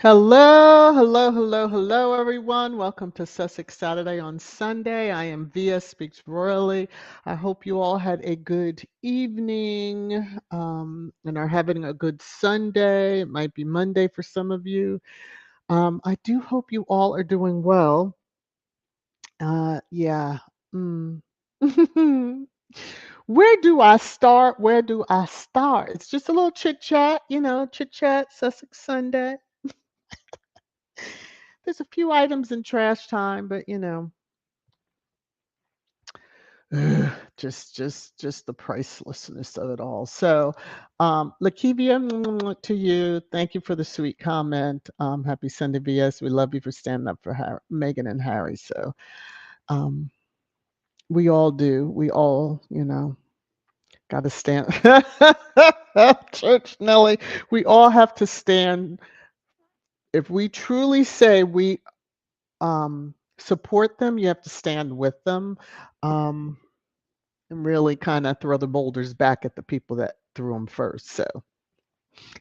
Hello, hello, hello, hello, everyone. Welcome to Sussex Saturday on Sunday. I am VS Speaks Royally. I hope you all had a good evening and are having a good Sunday. It might be Monday for some of you. I do hope you all are doing well. Yeah. Mm. Where do I start? Where do I start? It's just a little chit chat, chit chat, Sussex Sunday. There's a few items in trash time, but just the pricelessness of it all. So, Lakivia, to you, thank you for the sweet comment. Happy Sunday, VS. We love you for standing up for Meghan and Harry. So, um, we all do. We all, got to stand. Church Nelly, we all have to stand. If we truly say we support them, you have to stand with them. Um, and really kind of throw the boulders back at the people that threw them first. So,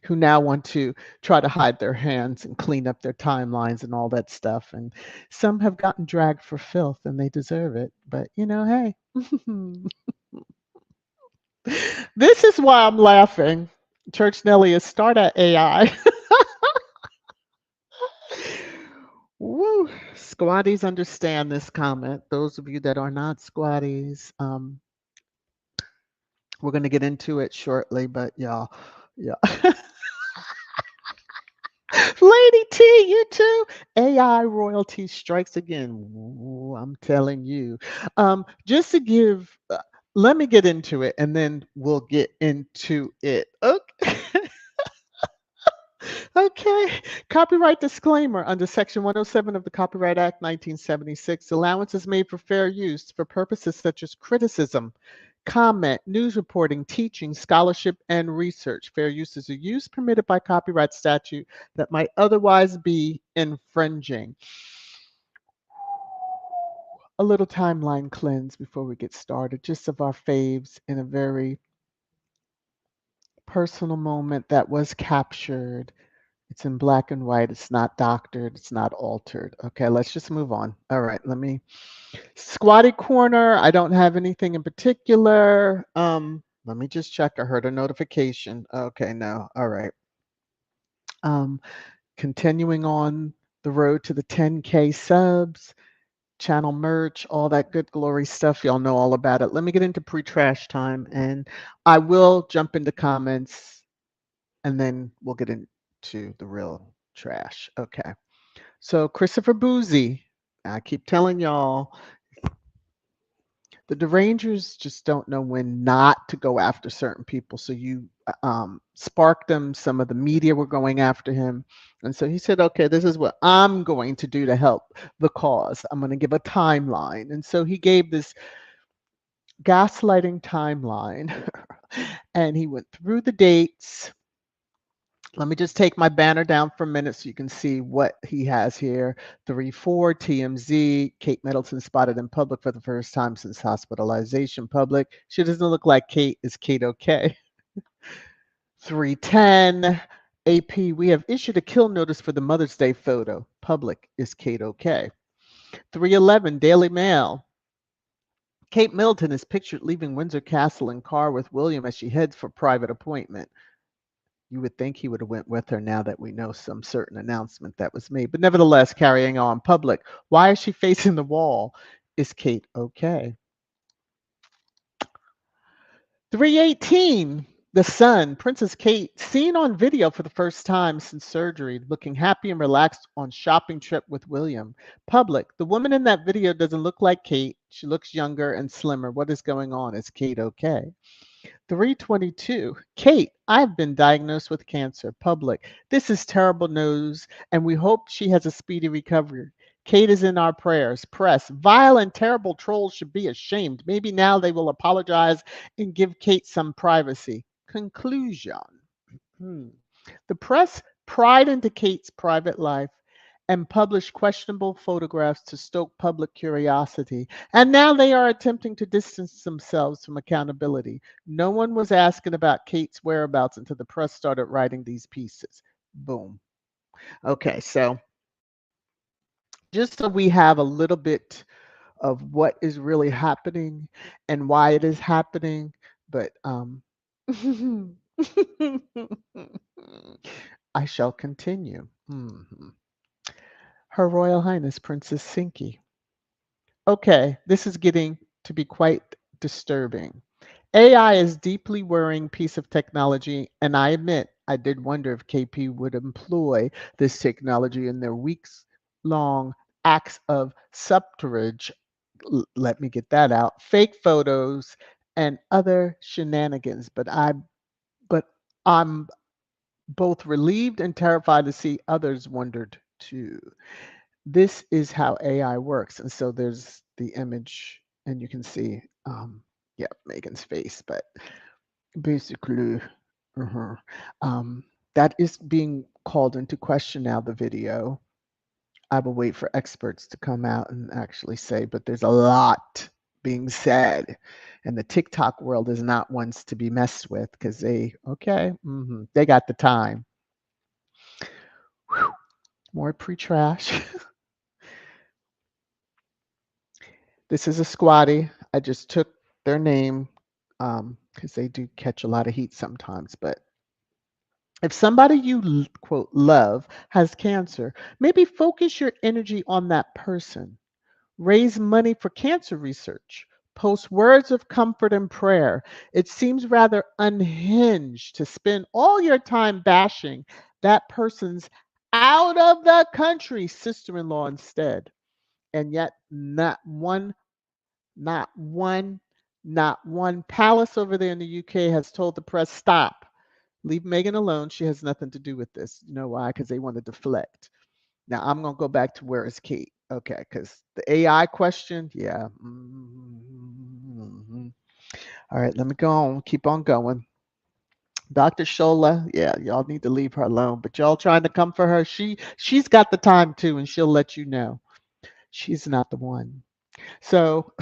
who now want to try to hide their hands and clean up their timelines and all that stuff. And some have gotten dragged for filth and they deserve it. But, hey, this is why I'm laughing. Church Nelly is start at AI. Woo. Squatties understand this comment. Those of you that are not squatties, we're going to get into it shortly, but y'all, yeah. Lady T, you too. AI royalty strikes again. Ooh, I'm telling you. Just to give, let me get into it and then we'll get into it. Okay. Okay. Copyright disclaimer under Section 107 of the Copyright Act 1976. Allowance is made for fair use for purposes such as criticism, comment, news reporting, teaching, scholarship, and research. Fair use is a use permitted by copyright statute that might otherwise be infringing. A little timeline cleanse before we get started, just of our faves in a very personal moment that was captured. It's in black and white. It's not doctored. It's not altered. Okay, let's just move on. All right, let me. Squatty Corner. I don't have anything in particular. Let me just check. I heard a notification. Okay, no. All right. Um, Continuing on the road to the 10K subs, channel merch, all that good glory stuff. Y'all know all about it. Let me get into pre-trash time and I will jump into comments and then we'll get into the real trash. Okay. So Christopher Boozy, I keep telling y'all, the derangers just don't know when not to go after certain people. So you sparked them. Some of the media were going after him. And so he said, okay, this is what I'm going to do to help the cause. I'm going to give a timeline. And so he gave this gaslighting timeline and he went through the dates. Let me just take my banner down for a minute so you can see what he has here. 3-4 TMZ, Kate Middleton spotted in public for the first time since hospitalization. Public, she doesn't look like Kate. Is Kate okay? 310 AP, we have issued a kill notice for the Mother's Day photo. Public, is Kate okay? 311 Daily Mail, Kate Middleton is pictured leaving Windsor Castle in car with William as she heads for private appointment. You would think he would have went with her now that we know some certain announcement that was made. But nevertheless, carrying on. Public, why is she facing the wall? Is Kate okay? 318, The Sun, Princess Kate, seen on video for the first time since surgery, looking happy and relaxed on shopping trip with William. Public, the woman in that video doesn't look like Kate. She looks younger and slimmer. What is going on? Is Kate okay? 322, Kate, I've been diagnosed with cancer. Public, this is terrible news, and we hope she has a speedy recovery. Kate is in our prayers. Press, vile and terrible trolls should be ashamed. Maybe now they will apologize and give Kate some privacy. Conclusion. The press pried into Kate's private life and published questionable photographs to stoke public curiosity. And now they are attempting to distance themselves from accountability. No one was asking about Kate's whereabouts until the press started writing these pieces. Boom. Okay, so just so we have a little bit of what is really happening and why it is happening, but I shall continue. Her Royal Highness Princess Sinky. Okay, this is getting to be quite disturbing. AI is deeply worrying piece of technology, and I admit I did wonder if KP would employ this technology in their weeks long acts of subterfuge. Let me get that out. Fake photos and other shenanigans, but I'm both relieved and terrified to see others wondered too. This is how AI works. And so there's the image, and you can see, yeah, Meghan's face, but basically, uh that is being called into question now, the video. I will wait for experts to come out and actually say, but there's a lot being said. And the TikTok world is not ones to be messed with because they got the time. Whew, more pre-trash. This is a squatty. I just took their name because they do catch a lot of heat sometimes. But if somebody you quote love has cancer, maybe focus your energy on that person. Raise money for cancer research. Post words of comfort and prayer. It seems rather unhinged to spend all your time bashing that person's out of the country sister in law instead. And yet, not one, not one palace over there in the UK has told the press, stop, leave Meghan alone. She has nothing to do with this. You know why? Because they want to deflect. Now I'm going to go back to where is Kate. Okay, because the AI question, yeah. All right, let me go on. Keep on going. Dr. Shola, yeah, y'all need to leave her alone. But y'all trying to come for her. She's got the time too, and she'll let you know. She's not the one. So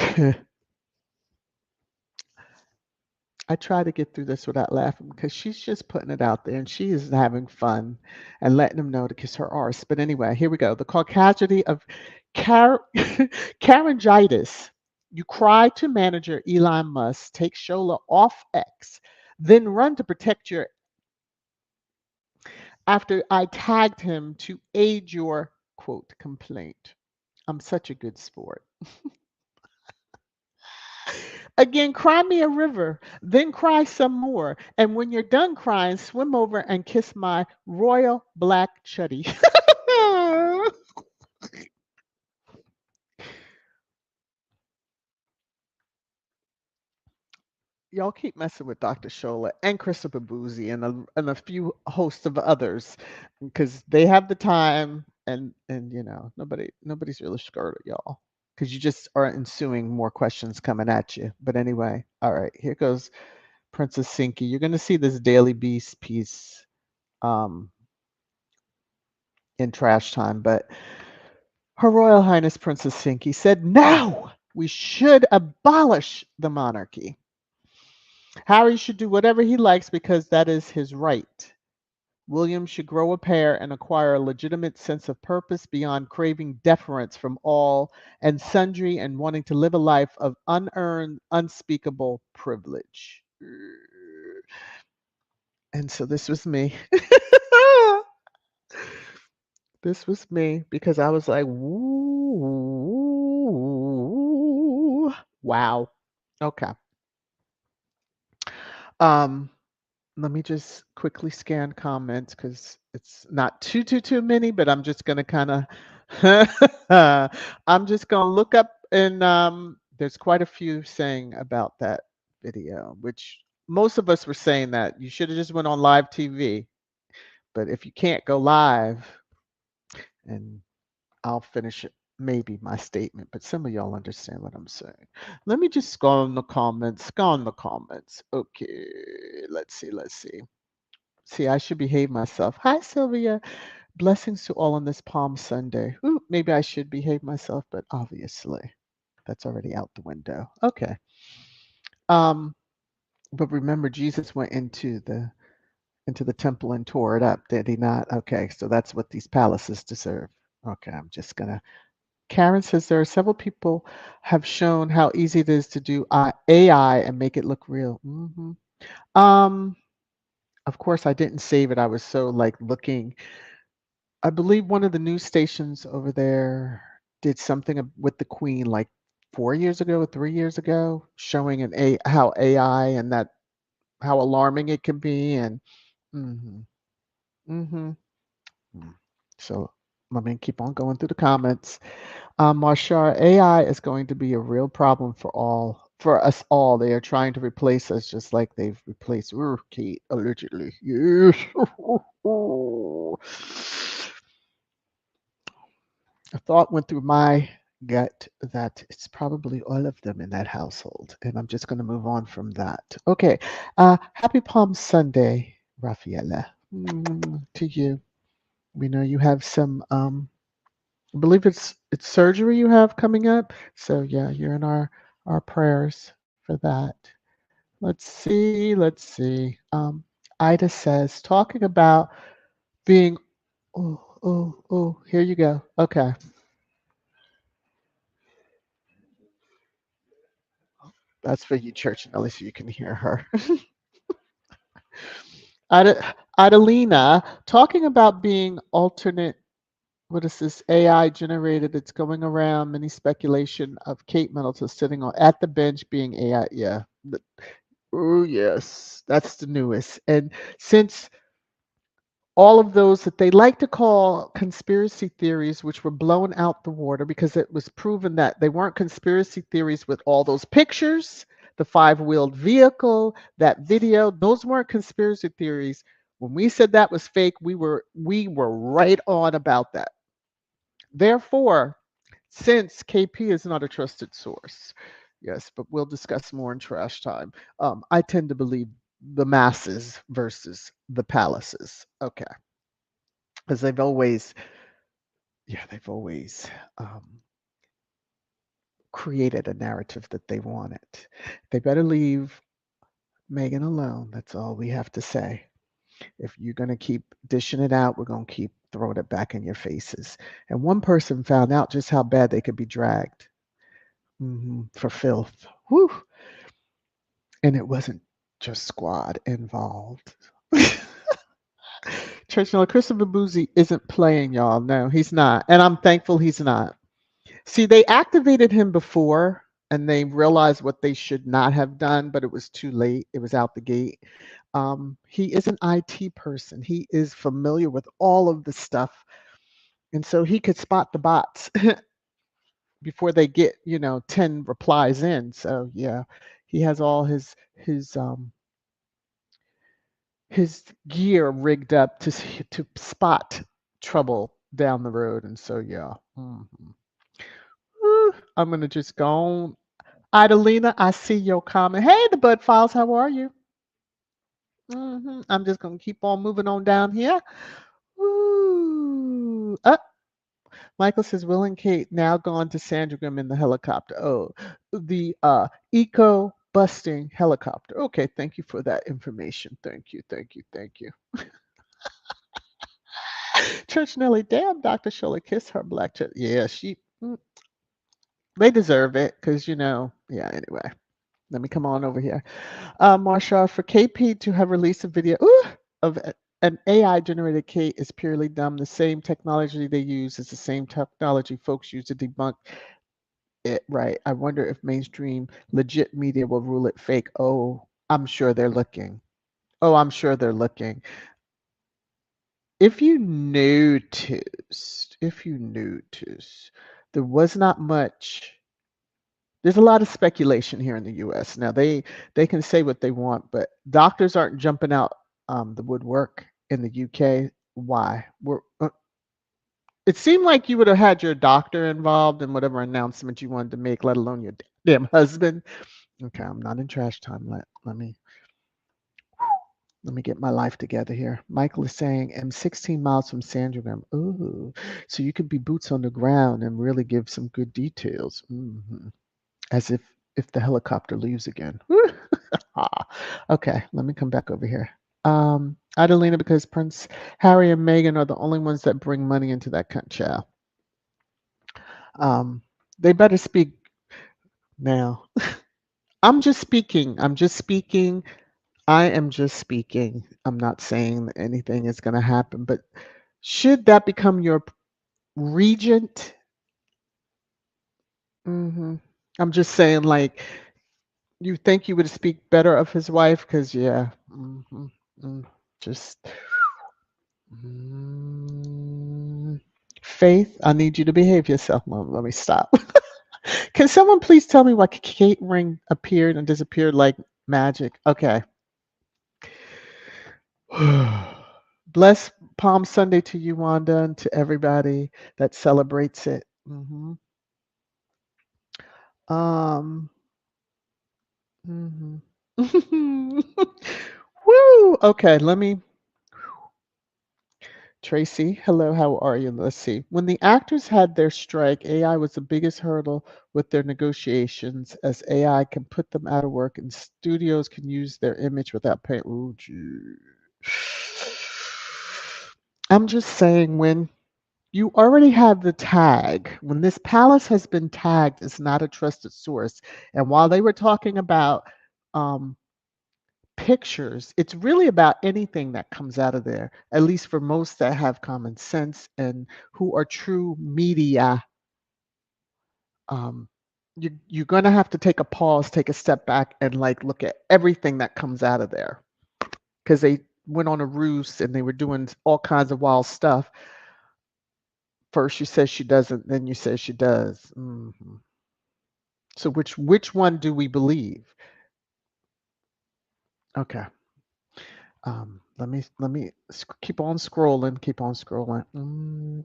I try to get through this without laughing because she's just putting it out there and she is having fun and letting them know to kiss her arse. But anyway, here we go. The causality of Carangitis. You cry to manager Elon Musk, take Shola off X, then run to protect your after I tagged him to aid your quote complaint. I'm such a good sport. Again, cry me a river, then cry some more. And when you're done crying, swim over and kiss my royal black chuddy. Y'all keep messing with Dr. Shola and Christopher Boozy and a few hosts of others because they have the time and you know nobody's really scared of y'all because you just are ensuing more questions coming at you. But anyway, all right, here goes Princess Sinky. You're gonna see this Daily Beast piece um, in trash time, but Her Royal Highness Princess Sinky said, "No, we should abolish the monarchy. Harry should do whatever he likes because that is his right. William should grow a pair and acquire a legitimate sense of purpose beyond craving deference from all and sundry and wanting to live a life of unearned, unspeakable privilege." And so this was me. This was me because I was like, "Woo, wow." Okay. Um, Let me just quickly scan comments because it's not too many, but I'm just gonna kind of I'm just gonna look up and there's quite a few saying about that video, which most of us were saying that you should have just went on live TV. But if you can't go live, and I'll finish it, maybe my statement, but some of y'all understand what I'm saying. Let me just go on the comments. Go on the comments. Okay, let's see. Let's see. See, I should behave myself. Hi, Sylvia. Blessings to all on this Palm Sunday. Ooh, maybe I should behave myself, but obviously that's already out the window. Okay. But remember, Jesus went into the temple and tore it up, did he not? Okay, so that's what these palaces deserve. Okay, I'm just gonna. Karen says there are several people have shown how easy it is to do AI and make it look real. Um, of course, I didn't save it. I was so like looking. I believe one of the news stations over there did something with the Queen like 4 years ago or 3 years ago, showing how AI and that how alarming it can be. And hmm hmm so let me keep on going through the comments. Marshar, AI is going to be a real problem for us all. They are trying to replace us just like they've replaced Kate, allegedly. Yes. A thought went through my gut that it's probably all of them in that household. And I'm just going to move on from that. Okay. Happy Palm Sunday, Rafaela. To you. We know you have some I believe it's surgery you have coming up. So yeah, you're in our prayers for that. Let's see, let's see. Ida says talking about being here you go. Okay. That's for you, Church Nelly, so you can hear her. Adelina, talking about being alternate, what is this, AI generated? It's going around many speculation of Kate Middleton sitting at the bench being AI. Yeah. Oh, yes. That's the newest. And since all of those that they like to call conspiracy theories, which were blown out the water because it was proven that they weren't conspiracy theories with all those pictures, the five-wheeled vehicle, that video, those weren't conspiracy theories. When we said that was fake, we were right on about that. Therefore, since KP is not a trusted source, yes, but we'll discuss more in trash time. I tend to believe the masses versus the palaces. Okay, because they've always created a narrative that they wanted. They better leave Meghan alone. That's all we have to say. If you're going to keep dishing it out, we're going to keep throwing it back in your faces. And one person found out just how bad they could be dragged for filth. Whew. And it wasn't just squad involved. Church Miller, Christopher Boozy isn't playing, y'all. No, he's not. And I'm thankful he's not. See, they activated him before and they realized what they should not have done, but it was too late. It was out the gate. He is an IT person. He is familiar with all of the stuff. And so he could spot the bots before they get, 10 replies in. So yeah, he has all his gear rigged up to spot trouble down the road. And so yeah. I'm gonna just go on. Idalina, I see your comment. Hey, the Bud Files, how are you? I'm just gonna keep on moving on down here. Ooh. Michael says, Will and Kate now gone to Sandringham in the helicopter. Oh, the eco busting helicopter. Okay, thank you for that information. Thank you, thank you, thank you. Church Nelly, damn, Dr. Shirley, kiss her black church. Yeah, they deserve it because, yeah, anyway. Let me come on over here. Marsha, for KP to have released a video of an AI generated Kate is purely dumb. The same technology they use is the same technology folks use to debunk it, right? I wonder if mainstream legit media will rule it fake. Oh, I'm sure they're looking. Oh, I'm sure they're looking. If you noticed, there was not much. There's a lot of speculation here in the U.S. Now they can say what they want, but doctors aren't jumping out the woodwork in the UK. Why? It seemed like you would have had your doctor involved in whatever announcement you wanted to make, let alone your damn husband. Okay, I'm not in trash time. Let me get my life together here. Michael is saying, I'm 16 miles from Sandringham. Ooh, so you could be boots on the ground and really give some good details. As if the helicopter leaves again. Okay, let me come back over here. Adelina, because Prince Harry and Meghan are the only ones that bring money into that country. Um, they better speak now. I'm just speaking. I'm just speaking. I am just speaking. I'm not saying that anything is going to happen, but should that become your regent? hmm I'm just saying, like, you think you would speak better of his wife? Because, yeah, mm, just mm, Faith, I need you to behave yourself. Let me stop. Can someone please tell me why Kate Ring appeared and disappeared like magic? Okay. Bless Palm Sunday to you, Wanda, and to everybody that celebrates it. Um, mhm. Woo! Okay, let me. Tracy, hello, how are you? Let's see. When the actors had their strike, AI was the biggest hurdle with their negotiations, as AI can put them out of work and studios can use their image without paying. Ooh, gee. I'm just saying, when you already have the tag, when this palace has been tagged as not a trusted source, and while they were talking about um, pictures, it's really about anything that comes out of there, at least for most that have common sense and who are true media. Um, you're going to have to take a pause, take a step back, and like look at everything that comes out of there, because they went on a ruse and they were doing all kinds of wild stuff. First you say she doesn't, then you say she does. So which one do we believe? Okay. Let me keep on scrolling. Keep on scrolling. Mm,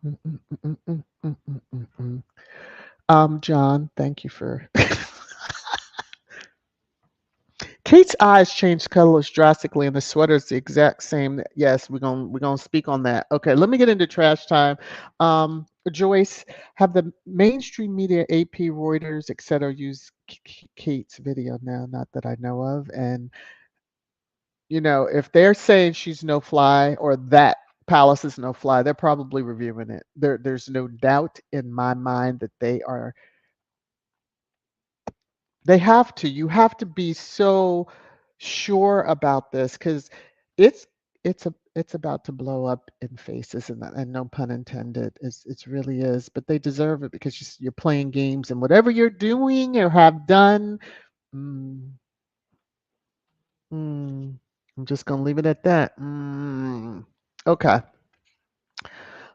mm, mm, mm, mm, mm, mm, mm. John, thank you for. Kate's eyes changed colors drastically, and the sweater's the exact same. Yes, we're gonna speak on that. Okay, let me get into trash time. Joyce, have the mainstream media, AP, Reuters, etc., use Kate's video now? Not that I know of. And if they're saying she's no fly or that palace is no fly, they're probably reviewing it. There's no doubt in my mind that they are. They have to. You have to be so sure about this because it's it's about to blow up in faces, and no pun intended. It's really is, but they deserve it because you're playing games, and whatever you're doing or have done. mm, mm, I'm just gonna leave it at that. Okay.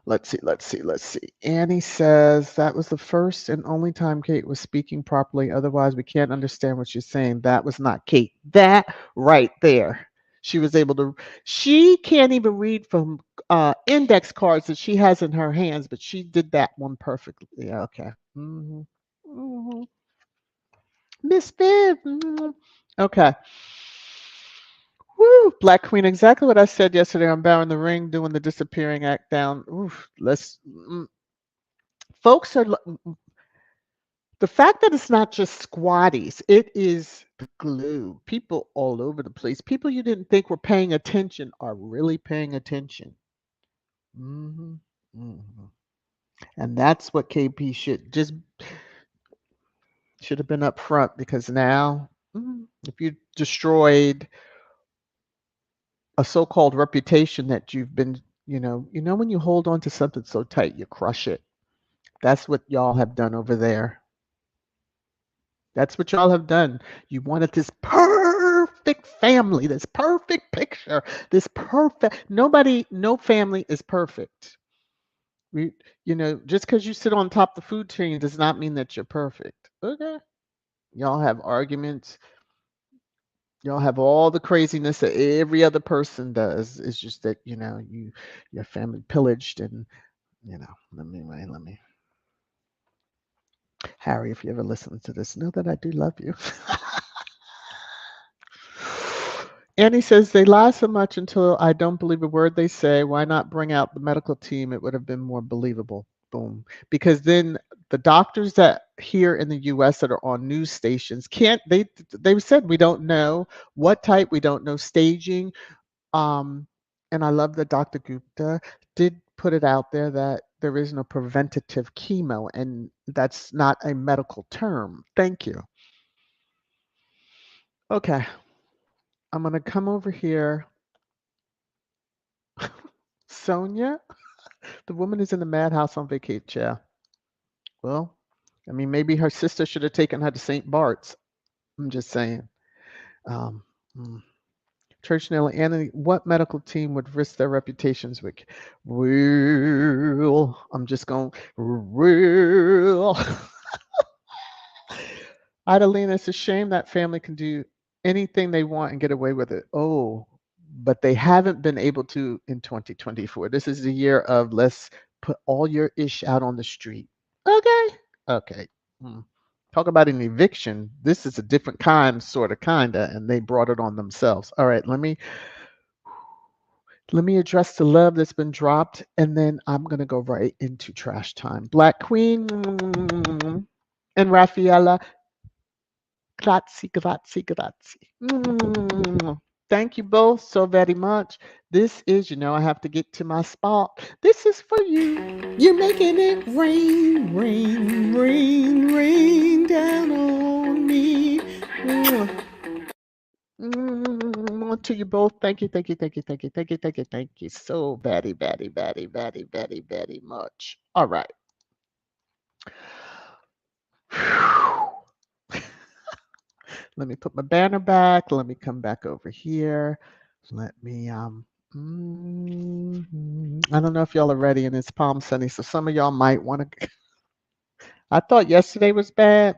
Let's see. Annie says that was the first and only time Kate was speaking properly. Otherwise, we can't understand what she's saying. That was not Kate. That right there. She was able to, she can't even read from index cards that she has in her hands, but she did that one perfectly. Yeah, okay. hmm Miss Viv. Okay. Woo, Black Queen, exactly what I said yesterday on Bowing the Ring, doing the disappearing act down. Oof, folks are the fact that it's not just squatties, it is the glue. People all over the place. People you didn't think were paying attention are really paying attention. hmm hmm And that's what KP should have been up front, because now, if you destroyed a so-called reputation that you've been, when you hold on to something so tight, you crush it. That's what y'all have done over there. That's what y'all have done. You wanted this perfect family, this perfect picture, this perfect. Nobody, no family is perfect. We, just because you sit on top of the food chain does not mean that you're perfect. Okay. Y'all have arguments. Y'all have all the craziness that every other person does. It's just that, your family pillaged, and, let me. Harry, if you ever listen to this, know that I do love you. Annie says they lie so much until I don't believe a word they say. Why not bring out the medical team? It would have been more believable. Boom. Because then the doctors that here in the US that are on news stations can't they said we don't know what type, we don't know staging. Um, and I love that Dr. Gupta did put it out there that there is no preventative chemo, and that's not a medical term. Thank you. Okay, I'm gonna come over here. Sonia, the woman is in the madhouse on vacation. Yeah. Well, I mean, maybe her sister should have taken her to St. Bart's. I'm just saying. Um, mm. Church Nelly Anthony, what medical team would risk their reputations with? Well, I'm just going, well. Idalina, it's a shame that family can do anything they want and get away with it. Oh, but they haven't been able to in 2024. This is the year of let's put all your ish out on the street. Okay. Okay. Hmm. Talk about an eviction. This is a different kind, sort of, kinda, and they brought it on themselves. All right, let me address the love that's been dropped, and then I'm gonna go right into trash time. Black Queen and Raffaella, grazie, grazie, grazie. Thank you both so very much. This is, I have to get to my spot. This is for you. You're making it rain, rain, rain, rain down on me. To you both. Thank you, thank you, thank you, thank you, thank you, thank you, thank you so very, very, very, very, very, very much. All right. Let me put my banner back. Let me come back over here. Let me I don't know if y'all are ready, and it's Palm Sunday, so some of y'all might want to. I thought yesterday was bad.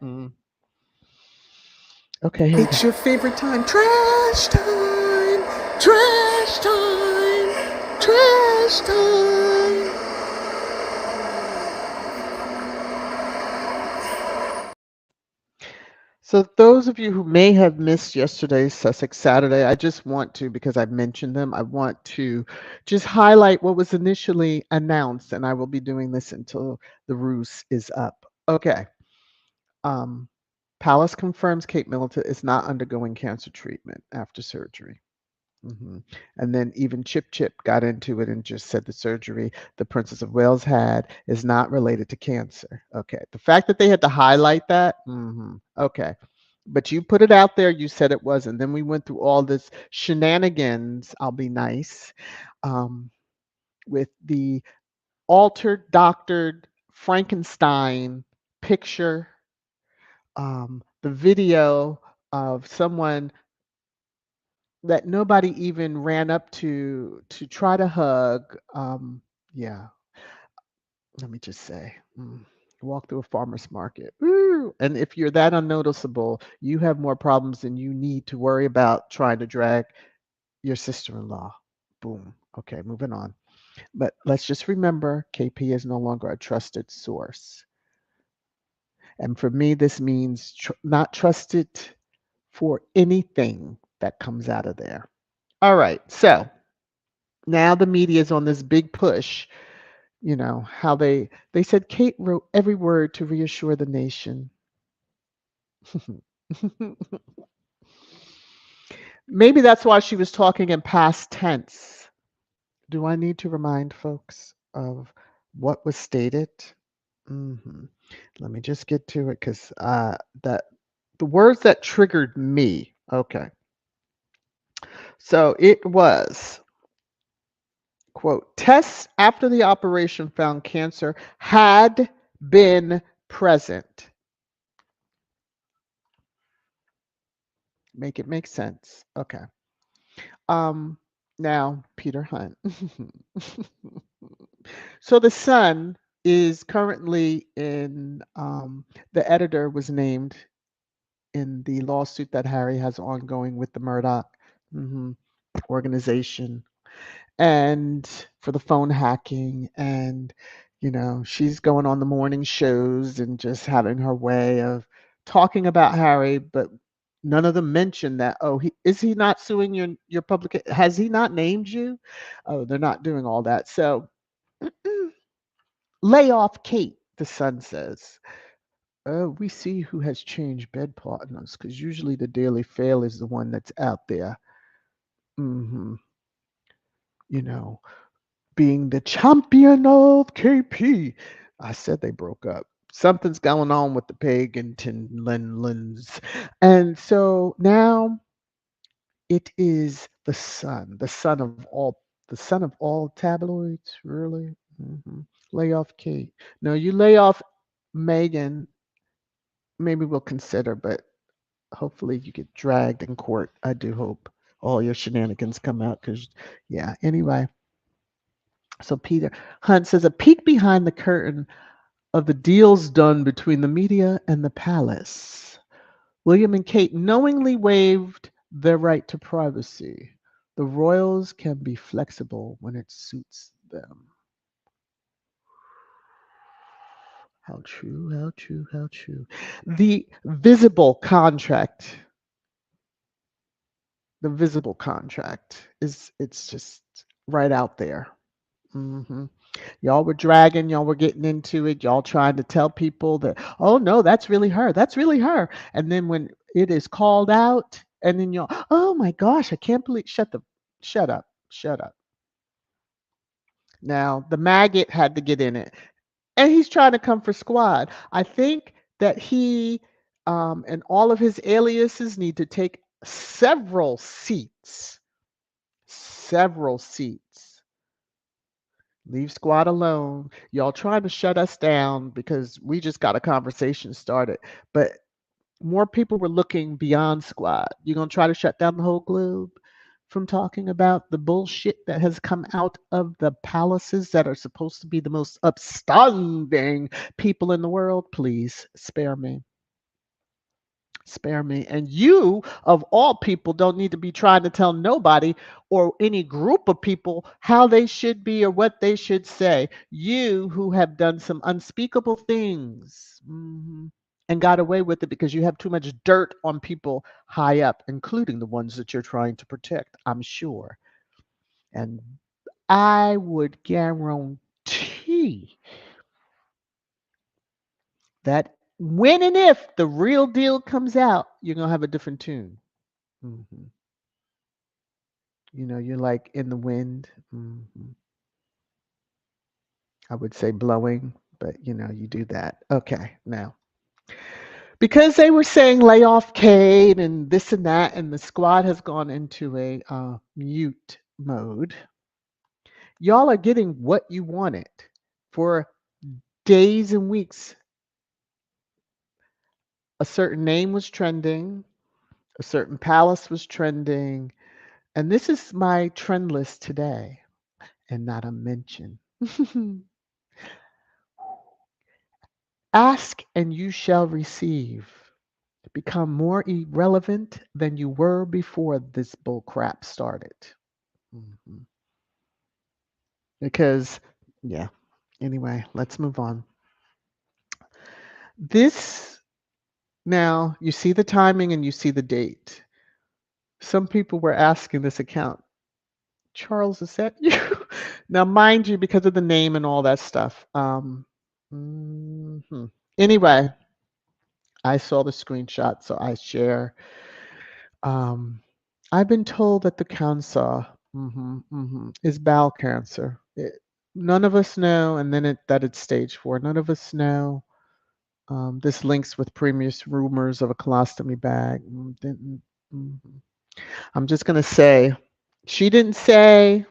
Okay, here we go. It's your favorite time. Trash time. Trash time. Trash time. So those of you who may have missed yesterday's Sussex Saturday, I just want to, because I've mentioned them, I want to just highlight what was initially announced, and I will be doing this until the roost is up. Okay. Um, Palace confirms Kate Middleton is not undergoing cancer treatment after surgery. And then even Chip got into it and just said the surgery the Princess of Wales had is not related to cancer. Okay. The fact that they had to highlight that, okay. But you put it out there, you said it wasn't. Then we went through all this shenanigans, I'll be nice, with the altered, doctored Frankenstein picture, the video of someone that nobody even ran up to try to hug. Yeah, let me just say, walk through a farmer's market. Ooh. And if you're that unnoticeable, you have more problems than you need to worry about trying to drag your sister-in-law. Boom. Okay, moving on. But let's just remember KP is no longer a trusted source. And for me, this means not trusted for anything that comes out of there. All right, so now the media is on this big push. How they said Kate wrote every word to reassure the nation. Maybe that's why she was talking in past tense. Do I need to remind folks of what was stated? Let me just get to it, because that the words that triggered me. Okay, so it was, quote, tests after the operation found cancer had been present. Make it make sense. Okay. Now Peter Hunt. So the Sun is currently in, the editor was named in the lawsuit that Harry has ongoing with the Murdoch organization, and for the phone hacking, and she's going on the morning shows and just having her way of talking about Harry, but none of them mention that, oh, he not suing your public, has he not named you? Oh, they're not doing all that. So Lay off Kate, the Sun says. We see who has changed bed partners, because usually the Daily Fail is the one that's out there. hmm You know, being the champion of KP. I said they broke up. Something's going on with the Paganton Linlins. And so now it is the son of all tabloids, really. Lay off Kate. No, you lay off Meghan, maybe we'll consider, but hopefully you get dragged in court. I do hope all your shenanigans come out because, yeah. Anyway, so Peter Hunt says a peek behind the curtain of the deals done between the media and the palace. William and Kate knowingly waived their right to privacy. The royals can be flexible when it suits them. How true, how true, how true. The visible contract, the visible contract is it's just right out there. hmm Y'all were dragging, y'all were getting into it, y'all trying to tell people that, oh no, that's really her, that's really her. And then when it is called out, and then y'all, oh my gosh, I can't believe, shut up, shut up. Now the maggot had to get in it, and he's trying to come for squad. I think that he and all of his aliases need to take several seats. Leave squad alone. Y'all trying to shut us down because we just got a conversation started. But more people were looking beyond squad. You're going to try to shut down the whole globe from talking about the bullshit that has come out of the palaces that are supposed to be the most upstanding people in the world? Please spare me. Spare me. And you, of all people, don't need to be trying to tell nobody or any group of people how they should be or what they should say. You who have done some unspeakable things and got away with it because you have too much dirt on people high up, including the ones that you're trying to protect, I'm sure. And I would guarantee that when and if the real deal comes out, you're going to have a different tune. hmm you're like in the wind. I would say blowing, but you do that. Okay, now because they were saying lay off Kate and this and that, and the squad has gone into a mute mode. Y'all are getting what you wanted for days and weeks. A certain name was trending, a certain palace was trending, and this is my trend list today, and not a mention. Ask and you shall receive. Become more irrelevant than you were before this bull crap started. Mhm. Because, yeah. Anyway, let's move on. This now you see the timing and you see the date. Some people were asking this account, Charles, is that you? Now, mind you, because of the name and all that stuff. Mhm. Anyway, I saw the screenshot, so I share. Um, I've been told that the cancer is bowel cancer. None of us know, and then that it's stage 4. None of us know. This links with previous rumors of a colostomy bag. Mhm. I'm just going to say, she didn't say,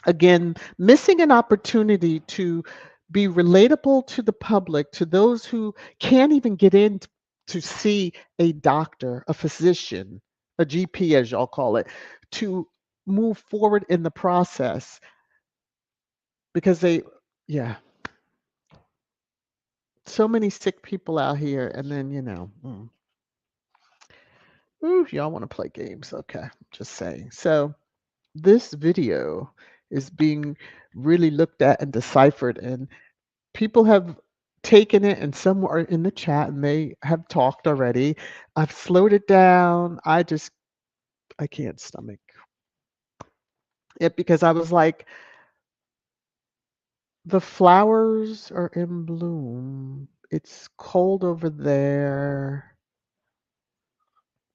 again, missing an opportunity to be relatable to the public, to those who can't even get in to see a doctor, a physician, a GP, as y'all call it, to move forward in the process because yeah, so many sick people out here. And then, ooh, y'all want to play games. Okay, just saying. So, this video is being really looked at and deciphered, and people have taken it, and some are in the chat and they have talked already. I've slowed it down. I can't stomach it because I was like, The flowers are in bloom. It's cold over there.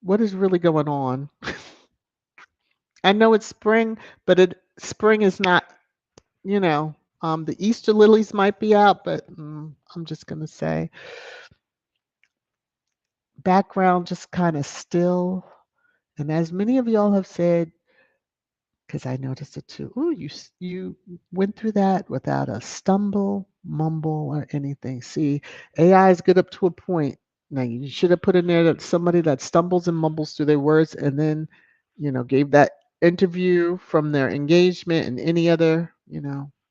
What is really going on? I know it's spring, but spring is not, you know, the Easter lilies might be out, but I'm just gonna say background just kind of still. And as many of y'all have said, because I noticed it too. Ooh, you went through that without a stumble, mumble, or anything. See, AI is good up to a point. Now you should have put in there that somebody that stumbles and mumbles through their words, and then, gave that interview from their engagement and any other,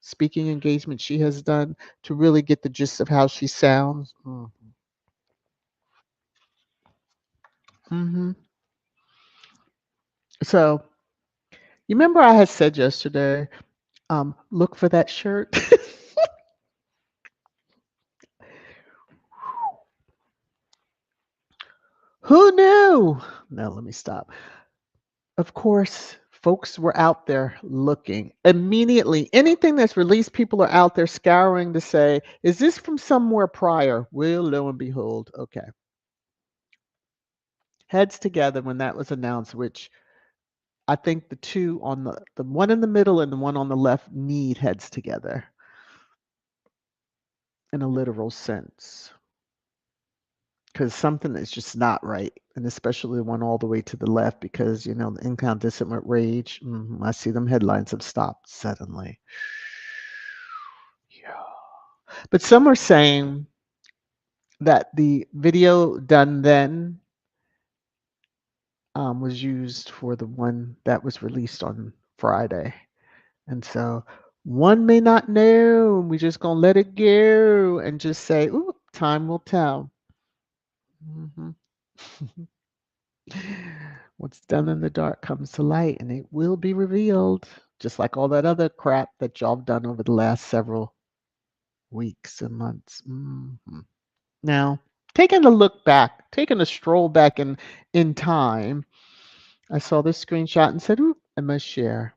speaking engagement she has done to really get the gist of how she sounds. Hmm. So you remember I had said yesterday, look for that shirt. Who knew? No, let me stop. Of course, folks were out there looking immediately. Anything that's released, people are out there scouring to say, is this from somewhere prior? Well, lo and behold, okay. Heads together when that was announced, which I think the two on the one in the middle and the one on the left need heads together in a literal sense. Because something is just not right, and especially the one all the way to the left, because the incandescent rage. I see them headlines have stopped suddenly. Yeah, but some are saying that the video done then was used for the one that was released on Friday, and so one may not know. We just gonna let it go and just say, "Ooh, time will tell." Hmm. What's done in the dark comes to light and it will be revealed, just like all that other crap that y'all have done over the last several weeks and months. Now, taking a stroll back in time, I saw this screenshot and said, "Ooh, I must share."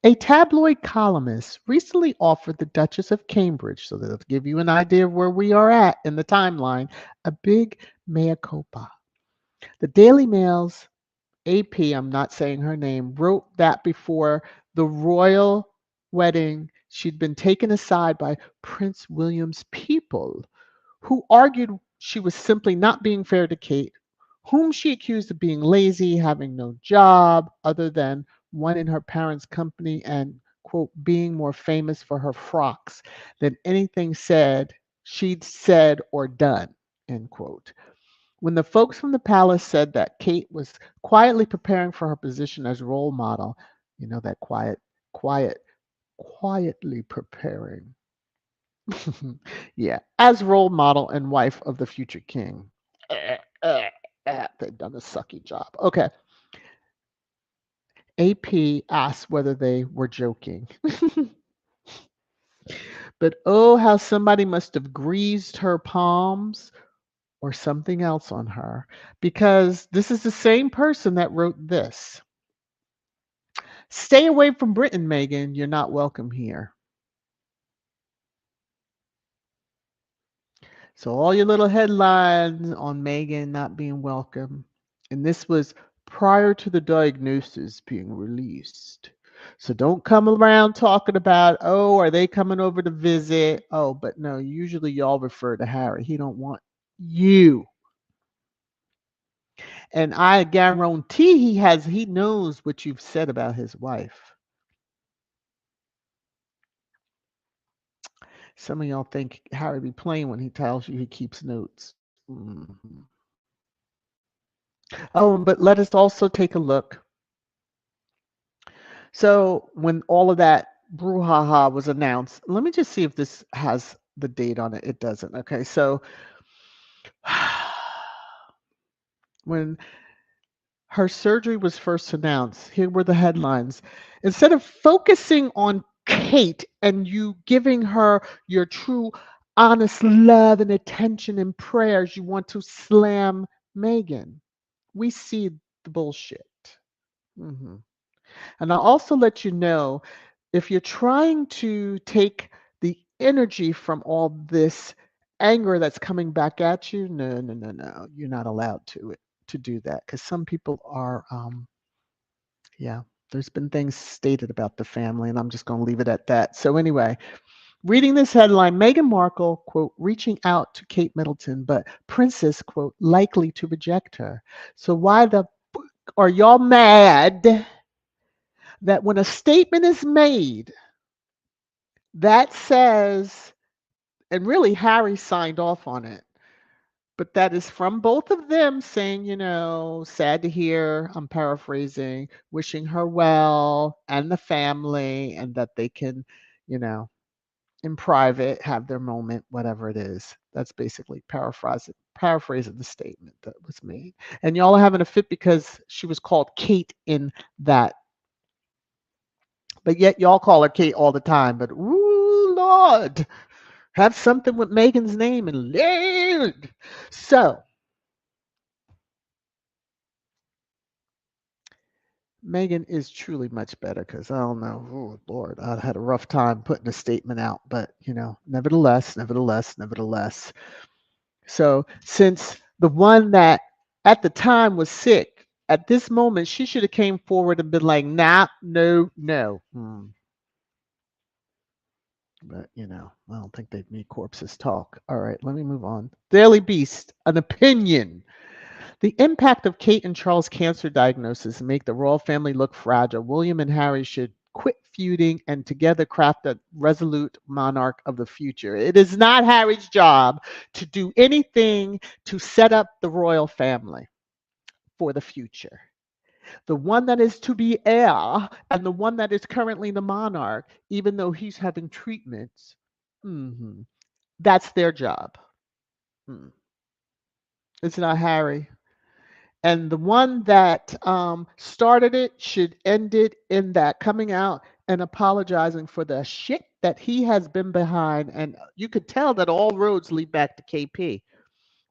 A tabloid columnist recently offered the Duchess of Cambridge, so that'll give you an idea of where we are at in the timeline, a big mea culpa. The Daily Mail's AP, I'm not saying her name, wrote that before the royal wedding, she'd been taken aside by Prince William's people, who argued she was simply not being fair to Kate, whom she accused of being lazy, having no job other than one in her parents' company, and, quote, being more famous for her frocks than anything she'd said or done, end quote. When the folks from the palace said that Kate was quietly preparing for her position as role model, that quiet, quietly preparing. Yeah, as role model and wife of the future king. They've done a sucky job. Okay. AP asked whether they were joking. But oh, how somebody must have greased her palms or something else on her, because this is the same person that wrote this. Stay away from Britain, Meghan. You're not welcome here. So all your little headlines on Meghan not being welcome. And this was prior to the diagnosis being released. So don't come around talking about, oh, are they coming over to visit? Oh, but no, usually y'all refer to Harry. He don't want you. And I guarantee he knows what you've said about his wife. Some of y'all think Harry be playing when he tells you he keeps notes. Mhm. Oh, but let us also take a look. So when all of that brouhaha was announced, let me just see if this has the date on it. It doesn't. Okay, so when her surgery was first announced, here were the headlines. Instead of focusing on Kate and you giving her your true, honest love and attention and prayers, you want to slam Meghan. We see the bullshit. hmm And I'll also let you know if you're trying to take the energy from all this anger that's coming back at you, no, no, no, no, you're not allowed to do that because some people are, yeah. There's been things stated about the family, and I'm just going to leave it at that. So anyway, reading this headline, Meghan Markle, quote, reaching out to Kate Middleton, but Princess, quote, likely to reject her. So why the are y'all mad that when a statement is made that says, and really Harry signed off on it, but that is from both of them saying, sad to hear, I'm paraphrasing, wishing her well and the family, and that they can, you know, in private have their moment, whatever it is. That's basically paraphrasing the statement that was made. And y'all are having a fit because she was called Kate in that, but yet y'all call her Kate all the time. But ooh, Lord, have something with Meghan's name and Lord. So Meghan is truly much better because I don't know. Oh Lord, I had a rough time putting a statement out, but nevertheless. So since the one that at the time was sick, at this moment she should have came forward and been like, nah, no, no. But I don't think they've made corpses talk. All right, let me move on. Daily Beast, an opinion. The impact of Kate and Charles' cancer diagnosis make the royal family look fragile. William and Harry should quit feuding and together craft a resolute monarch of the future. It is not Harry's job to do anything to set up the royal family for the future. The one that is to be heir and the one that is currently the monarch, even though he's having treatments, that's their job. Mm. It's not Harry. And the one that started it should end it in that coming out and apologizing for the shit that he has been behind. And you could tell that all roads lead back to KP.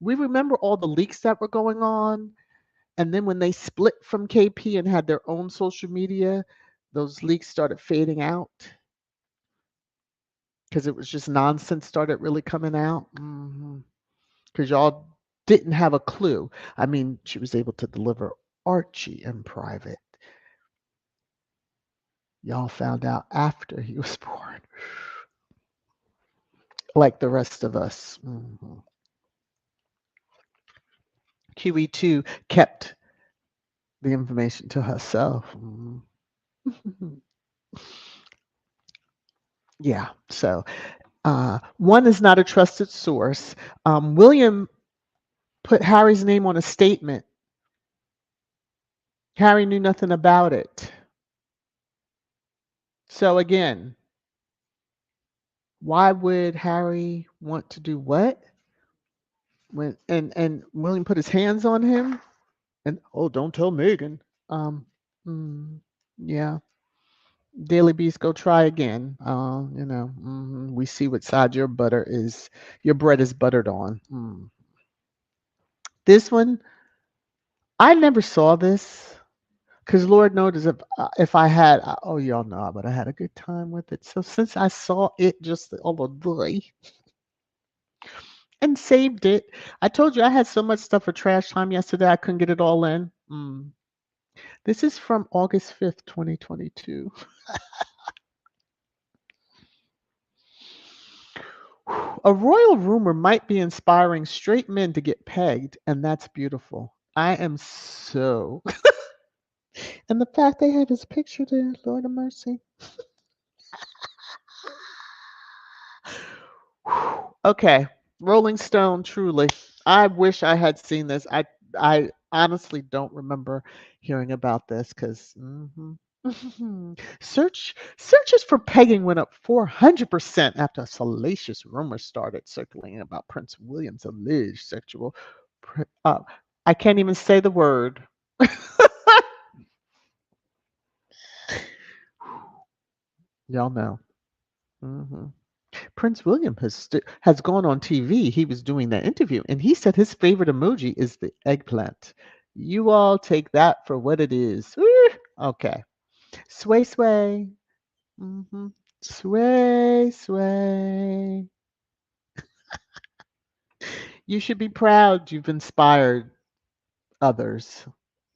We remember all the leaks that were going on. And then when they split from KP and had their own social media, those leaks started fading out because it was just nonsense started really coming out. Because y'all didn't have a clue. I mean, she was able to deliver Archie in private. Y'all found out after he was born, like the rest of us. QE2 kept the information to herself. Yeah, so one is not a trusted source. William put Harry's name on a statement. Harry knew nothing about it. So again, why would Harry want to do what? When and William put his hands on him and don't tell Meghan. Yeah. Daily Beast, go try again. We see what side your bread is buttered on. This one, I never saw this because Lord knows if I had, y'all know, but I had a good time with it. So since I saw it just the other day and saved it, I told you I had so much stuff for trash time yesterday I couldn't get it all in. This is from August 5th, 2022. A royal rumor might be inspiring straight men to get pegged, and that's beautiful. I am so. And the fact they had his picture there, Lord of mercy. Okay, Rolling Stone, truly. I wish I had seen this. I honestly don't remember hearing about this because searches for pegging went up 400% after a salacious rumor started circulating about Prince William's alleged sexual. I can't even say the word. Y'all know. Prince William has gone on TV. He was doing that interview, and he said his favorite emoji is the eggplant. You all take that for what it is. Okay. Sway sway. Mm-hmm. Sway, sway. You should be proud you've inspired others.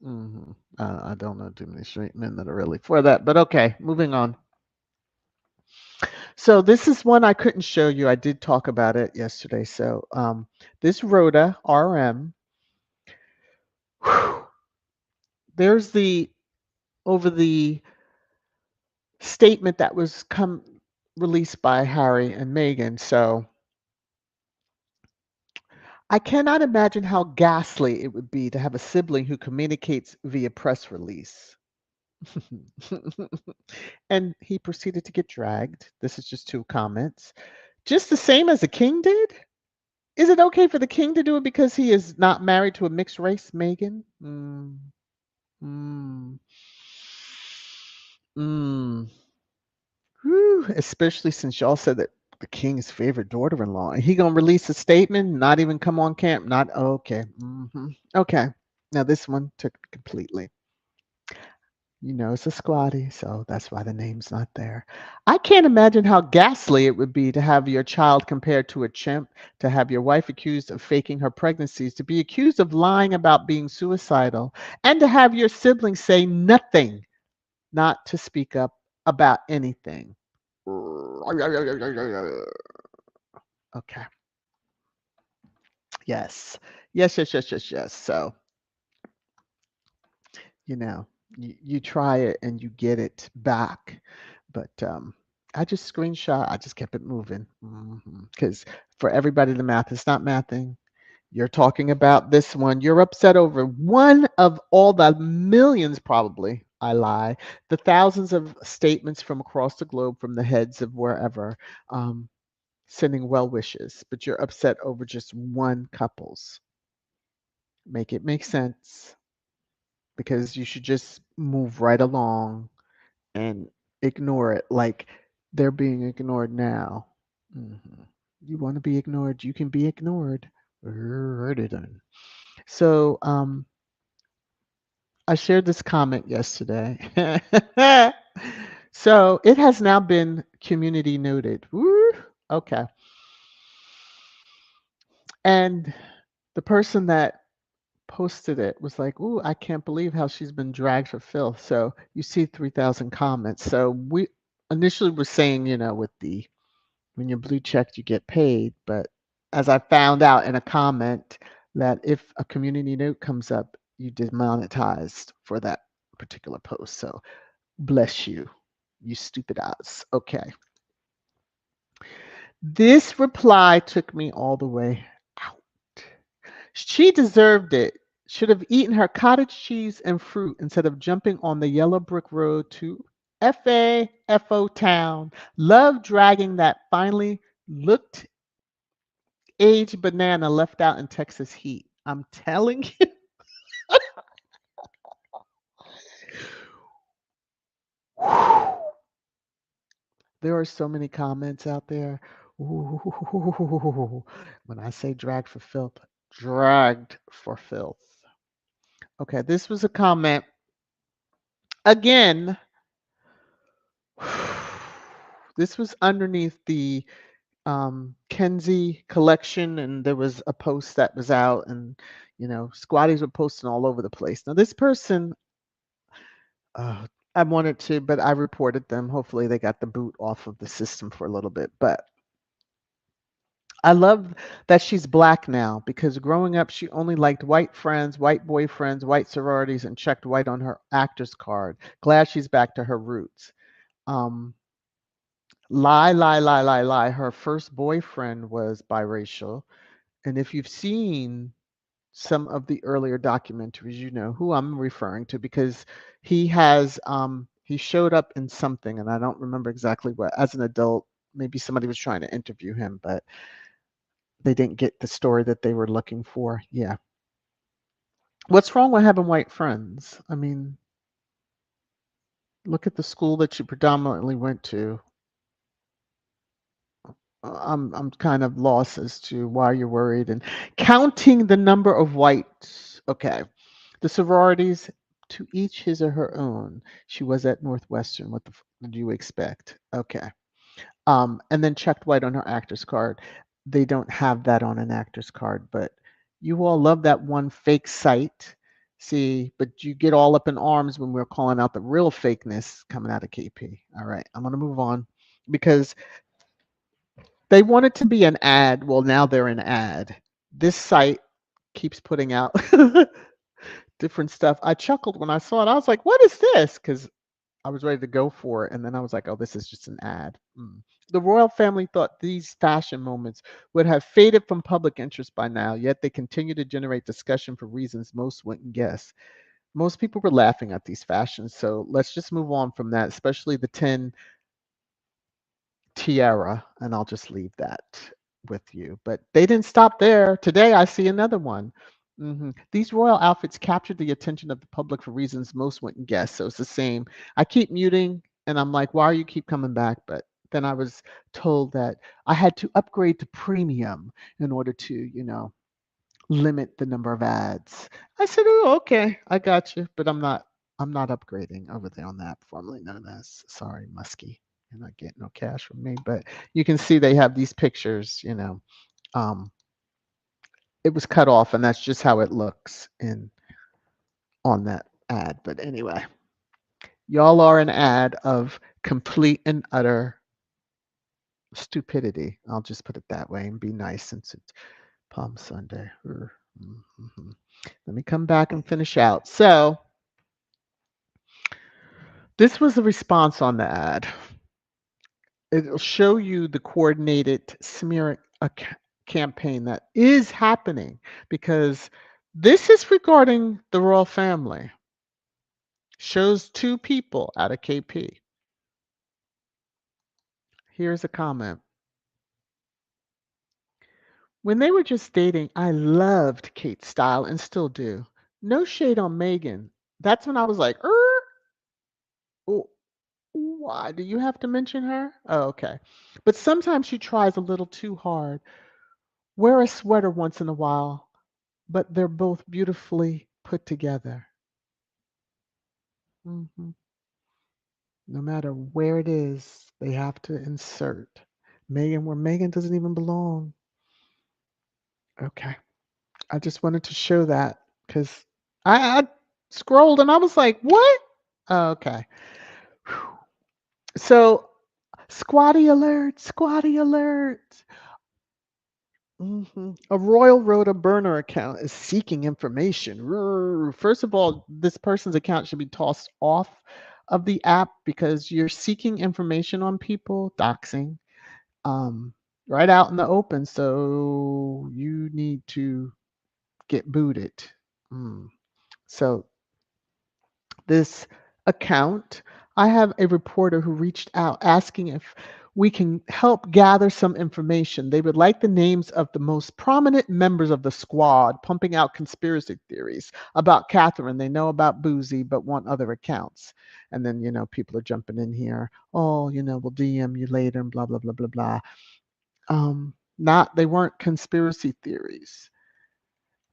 Hmm. I don't know too many straight men that are really for that, but okay, moving on. So this is one I couldn't show you. I did talk about it yesterday. So this Rhoda RM, whew, there's the over the statement that was come released by Harry and Meghan. So I cannot imagine how ghastly it would be to have a sibling who communicates via press release. And he proceeded to get dragged. This is just two comments. Just the same as the king did? Is it okay for the king to do it because he is not married to a mixed race, Meghan? Mm, mm. Whew, especially since y'all said that the king's favorite daughter-in-law. And he gonna release a statement, not even come on camp. Not okay. Okay. Now this one took completely. You know, it's a squatty, so that's why the name's not there. I can't imagine how ghastly it would be to have your child compared to a chimp, to have your wife accused of faking her pregnancies, to be accused of lying about being suicidal, and to have your siblings say nothing, not to speak up about anything. Okay. Yes. Yes, yes, yes, yes, yes. So, you know, you try it and you get it back. But I just screenshot, I just kept it moving. Because for everybody, the math is not mathing. You're talking about this one. You're upset over one of all the millions, probably, I lie, the thousands of statements from across the globe from the heads of wherever sending well wishes, but you're upset over just one couple's. Make it make sense because you should just move right along and ignore it like they're being ignored now. Mhm. You want to be ignored, you can be ignored. So I shared this comment yesterday. So it has now been community noted. Woo! Okay. And the person that posted it was like, "Ooh, I can't believe how she's been dragged for filth." So you see 3,000 comments. So we initially were saying, you know, with the when you're blue checked, you get paid. But as I found out in a comment that if a community note comes up, you demonetized for that particular post. So bless you, you stupid ass. Okay. This reply took me all the way out. She deserved it. Should have eaten her cottage cheese and fruit instead of jumping on the yellow brick road to FAFO town. Love dragging that finally looked aged banana left out in Texas heat. I'm telling you. There are so many comments out there. Ooh, when I say dragged for filth, dragged for filth. Okay, this was a comment again. This was underneath the Kenzie collection, and there was a post that was out, and you know, squatties were posting all over the place. Now, this person, I wanted to, but I reported them. Hopefully, they got the boot off of the system for a little bit. But I love that she's black now because growing up, she only liked white friends, white boyfriends, white sororities, and checked white on her actor's card. Glad she's back to her roots. Um, lie, lie, lie, lie, lie. Her first boyfriend was biracial. And if you've seen some of the earlier documentaries, you know who I'm referring to because he showed up in something and I don't remember exactly what. As an adult, maybe somebody was trying to interview him, but they didn't get the story that they were looking for. Yeah. What's wrong with having white friends? I mean, look at the school that you predominantly went to. I'm kind of lost as to why you're worried and counting the number of whites. Okay. The sororities, to each his or her own. She was at Northwestern. What the Did you expect? Okay. And then checked white on her actor's card. They don't have that on an actor's card, but you all love that one fake site. See, but you get all up in arms when we're calling out the real fakeness coming out of KP. All right, I'm going to move on because they want it to be an ad. Well, now they're an ad. This site keeps putting out different stuff. I chuckled when I saw it. I was like, what is this? Because I was ready to go for it. And then I was like, oh, this is just an ad. The royal family thought these fashion moments would have faded from public interest by now, yet they continue to generate discussion for reasons most wouldn't guess. Most people were laughing at these fashions, so let's just move on from that, especially the 10 tiara, and I'll just leave that with you. But they didn't stop there. Today I see another one. These royal outfits captured the attention of the public for reasons most wouldn't guess. So it's the same. I keep muting and I'm like, why are you keep coming back? But then I was told that I had to upgrade to premium in order to, limit the number of ads. I said, oh, okay, I got you. But I'm not upgrading over there on that, formerly known as, sorry, Muskie. You're not getting no cash from me. But you can see they have these pictures, um, it was cut off, and that's just how it looks in on that ad. But anyway, y'all are an ad of complete and utter stupidity. I'll just put it that way and be nice since it's Palm Sunday. Let me come back and finish out. So this was the response on the ad. It'll show you the coordinated smear campaign that is happening because this is regarding the royal family. Shows two people out of KP. Here's a comment. When they were just dating, I loved Kate's style and still do. No shade on Meghan. That's when I was like, oh, why do you have to mention her? Oh, okay. But sometimes she tries a little too hard. Wear a sweater once in a while, but they're both beautifully put together. hmm No matter where it is, they have to insert Meghan where Meghan doesn't even belong. Okay. I just wanted to show that because I scrolled and I was like, what? Oh, okay. Whew. So, squatty alert, squatty alert. A Royal Rhoda burner account is seeking information. First of all, this person's account should be tossed off of the app because you're seeking information on people, doxing, um, right out in the open. So you need to get booted. Mm. So this account, I have a reporter who reached out asking if we can help gather some information. They would like the names of the most prominent members of the squad, pumping out conspiracy theories about Catherine. They know about Boozy, but want other accounts. And then, people are jumping in here. Oh, we'll DM you later and blah, blah, blah, blah, blah. They weren't conspiracy theories.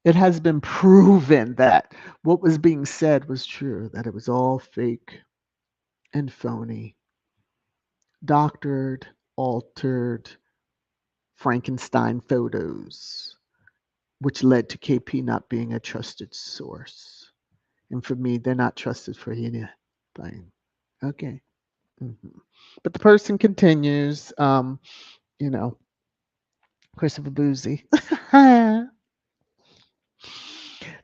It has been proven that what was being said was true, that it was all fake and phony, doctored, altered, Frankenstein photos, which led to KP not being a trusted source. And for me, they're not trusted for anything. Okay. But the person continues, Christopher Boozy.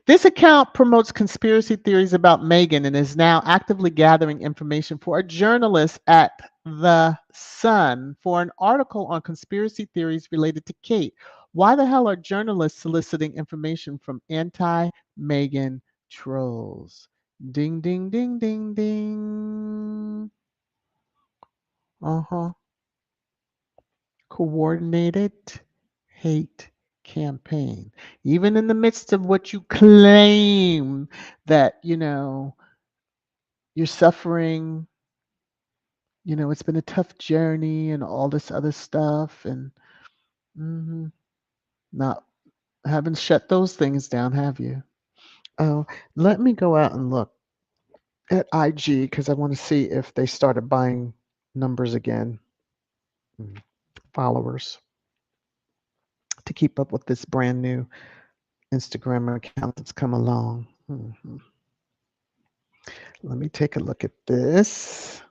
This account promotes conspiracy theories about Meghan and is now actively gathering information for a journalist at The Sun for an article on conspiracy theories related to Kate. Why the hell are journalists soliciting information from anti-Meghan trolls? Ding, ding, ding, ding, ding. Coordinated hate campaign. Even in the midst of what you claim that, you're suffering, it's been a tough journey and all this other stuff. And not haven't shut those things down, have you? Oh, let me go out and look at IG because I want to see if they started buying numbers again, followers, to keep up with this brand new Instagram account that's come along. Let me take a look at this.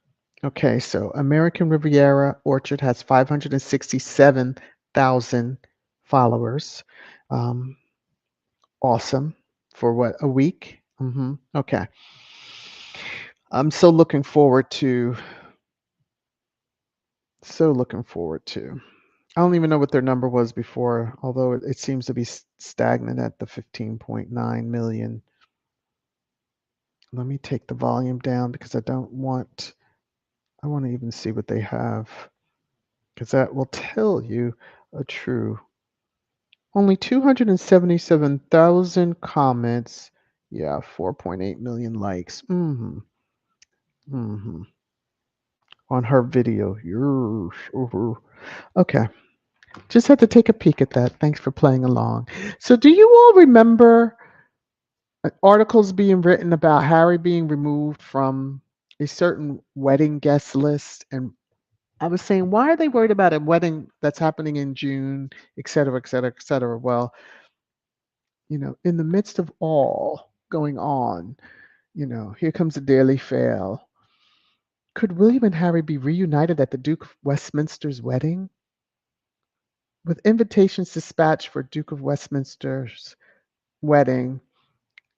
Okay, so American Riviera Orchard has 567,000 followers. Awesome. For what, a week? Okay. I'm so looking forward to. I don't even know what their number was before, although it seems to be stagnant at the 15.9 million. Let me take the volume down because I want to even see what they have, because that will tell you a true. Only 277,000 comments. Yeah, 4.8 million likes. On her video. Okay. Just had to take a peek at that. Thanks for playing along. So do you all remember articles being written about Harry being removed from a certain wedding guest list? And I was saying, why are they worried about a wedding that's happening in June, et cetera, et cetera, et cetera? Well, in the midst of all going on, here comes the Daily Fail. Could William and Harry be reunited at the Duke of Westminster's wedding? With invitations dispatched for Duke of Westminster's wedding,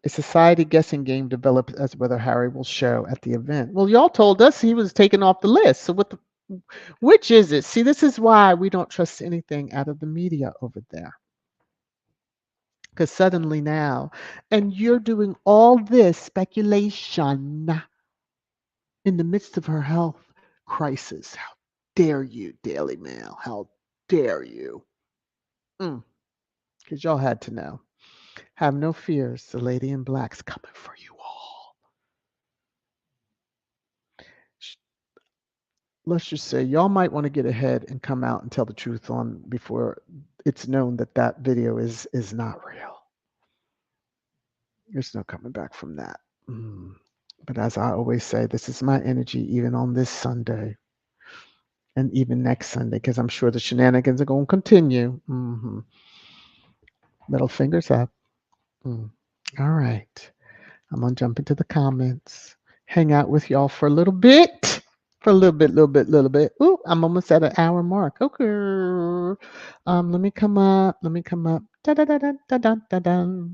a society guessing game developed as whether Harry will show at the event. Well, y'all told us he was taken off the list. So which is it? See, this is why we don't trust anything out of the media over there. Because suddenly now, and you're doing all this speculation in the midst of her health crisis. How dare you, Daily Mail? How dare you? Because y'all had to know. Have no fears. The lady in black's coming for you all. Let's just say y'all might want to get ahead and come out and tell the truth on before it's known that video is not real. There's no coming back from that. But as I always say, this is my energy even on this Sunday and even next Sunday, because I'm sure the shenanigans are going to continue. Middle fingers up. All right. I'm going to jump into the comments, hang out with y'all for a little bit. For a little bit. Ooh, I'm almost at an hour mark. Okay. Let me come up. Da-da-da-da-da-da-da-da.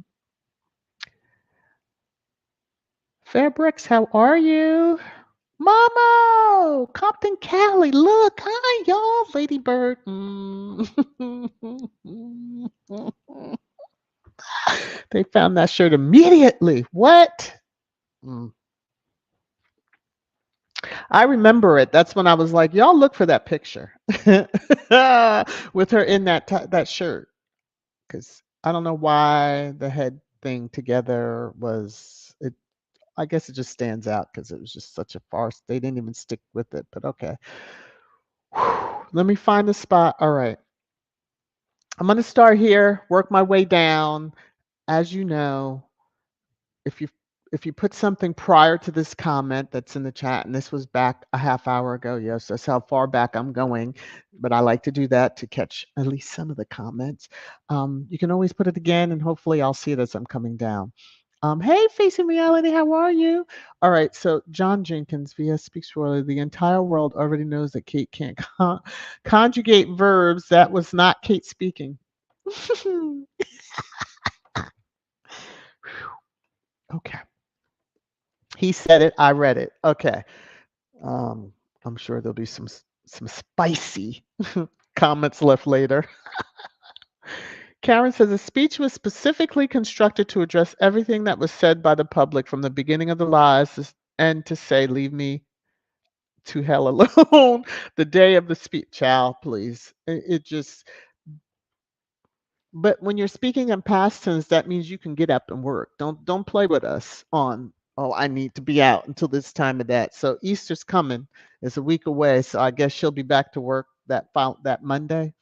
Fairbricks, how are you? Momo, Compton Cali, look, hi y'all, Ladybird. They found that shirt immediately. What? I remember it. That's when I was like, y'all look for that picture with her in that shirt. Because I don't know why the head thing together was it. I guess it just stands out because it was just such a farce. They didn't even stick with it, but okay. Let me find the spot. All right. I'm going to start here, work my way down. As you know, if you put something prior to this comment that's in the chat, and this was back a half hour ago, yes, that's how far back I'm going, but I like to do that to catch at least some of the comments. You can always put it again, and hopefully I'll see it as I'm coming down. Hey, Facing Reality, how are you? All right, so John Jenkins, VS Speaks Royally. The entire world already knows that Kate can't conjugate verbs. That was not Kate speaking. Okay. He said it. I read it. Okay. I'm sure there'll be some spicy comments left later. Karen says the speech was specifically constructed to address everything that was said by the public from the beginning of the lies and to say, leave me to hell alone the day of the speech. Child, please. It just, but when you're speaking in past tense, that means you can get up and work. Don't play with us on, oh, I need to be out until this time of that. So Easter's coming. It's a week away. So I guess she'll be back to work that Monday.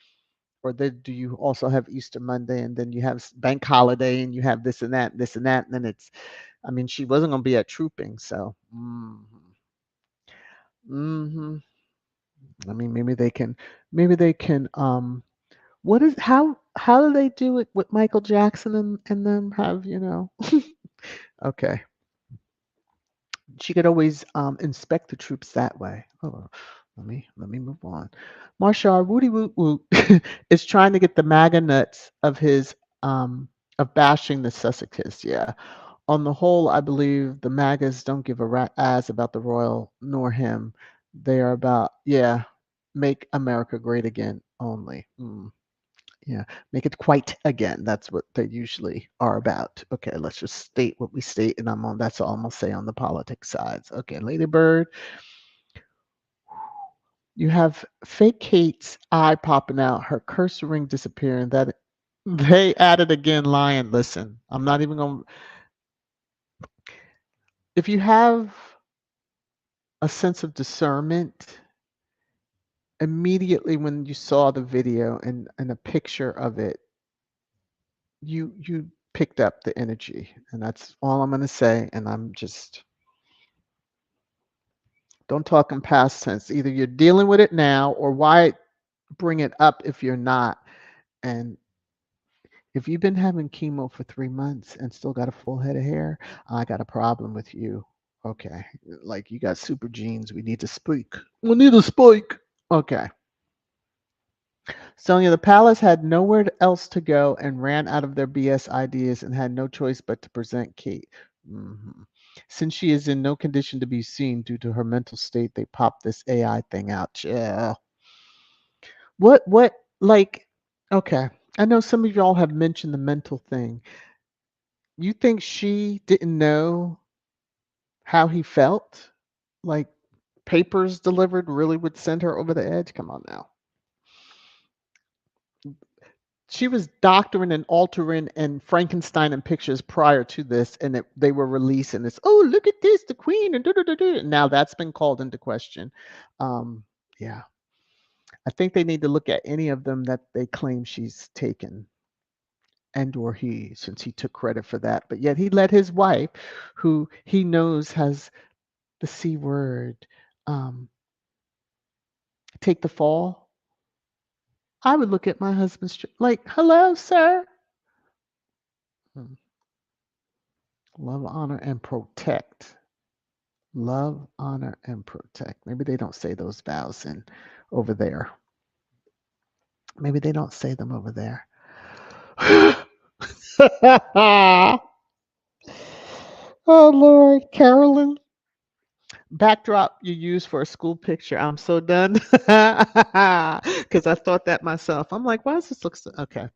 Or do you also have Easter Monday and then you have bank holiday and you have this and that, and then it's, I mean, she wasn't going to be at trooping. So, I mean, maybe they can, what is, how do they do it with Michael Jackson and them have, okay. She could always inspect the troops that way. Oh, let me move on. Marshall Woody Woot Woot is trying to get the MAGA nuts of bashing the Sussexes. Yeah. On the whole, I believe the MAGAs don't give a rat ass about the royal nor him. They are about, yeah, make America great again only. Yeah, make it quite again. That's what they usually are about. Okay, let's just state what we state, and that's all I'm gonna say on the politics sides. Okay, Ladybird, you have fake Kate's eye popping out, her cursor ring disappearing. That they added again, lion. Listen, I'm not even gonna. If you have a sense of discernment, immediately when you saw the video and a picture of it, you picked up the energy, and that's all I'm gonna say. And I'm just don't talk in past tense. Either you're dealing with it now, or why bring it up if you're not. And if you've been having chemo for 3 months and still got a full head of hair, I got a problem with you. Okay. Like you got super genes. We need to speak. We need to speak. Okay. Sonia, the palace had nowhere else to go and ran out of their BS ideas and had no choice but to present Kate. Mhm. Since she is in no condition to be seen due to her mental state, they popped this AI thing out. Yeah. What, like, okay. I know some of y'all have mentioned the mental thing. You think she didn't know how he felt? Like, papers delivered really would send her over the edge? Come on now. She was doctoring and altering and Frankenstein in pictures prior to this, and they were releasing this. Oh, look at this, the queen, and and now that's been called into question. Yeah, I think they need to look at any of them that they claim she's taken, and or he, since he took credit for that. But yet he let his wife, who he knows has the C word, um, take the fall. I would look at my husband like, hello, sir. Hmm. Love, honor, and protect. Love, honor, and protect. Maybe they don't say those vows in over there. Maybe they don't say them over there. Oh Lord, Carolyn. Backdrop you use for a school picture. I'm so done. Because I thought that myself. I'm like, why does this look so okay?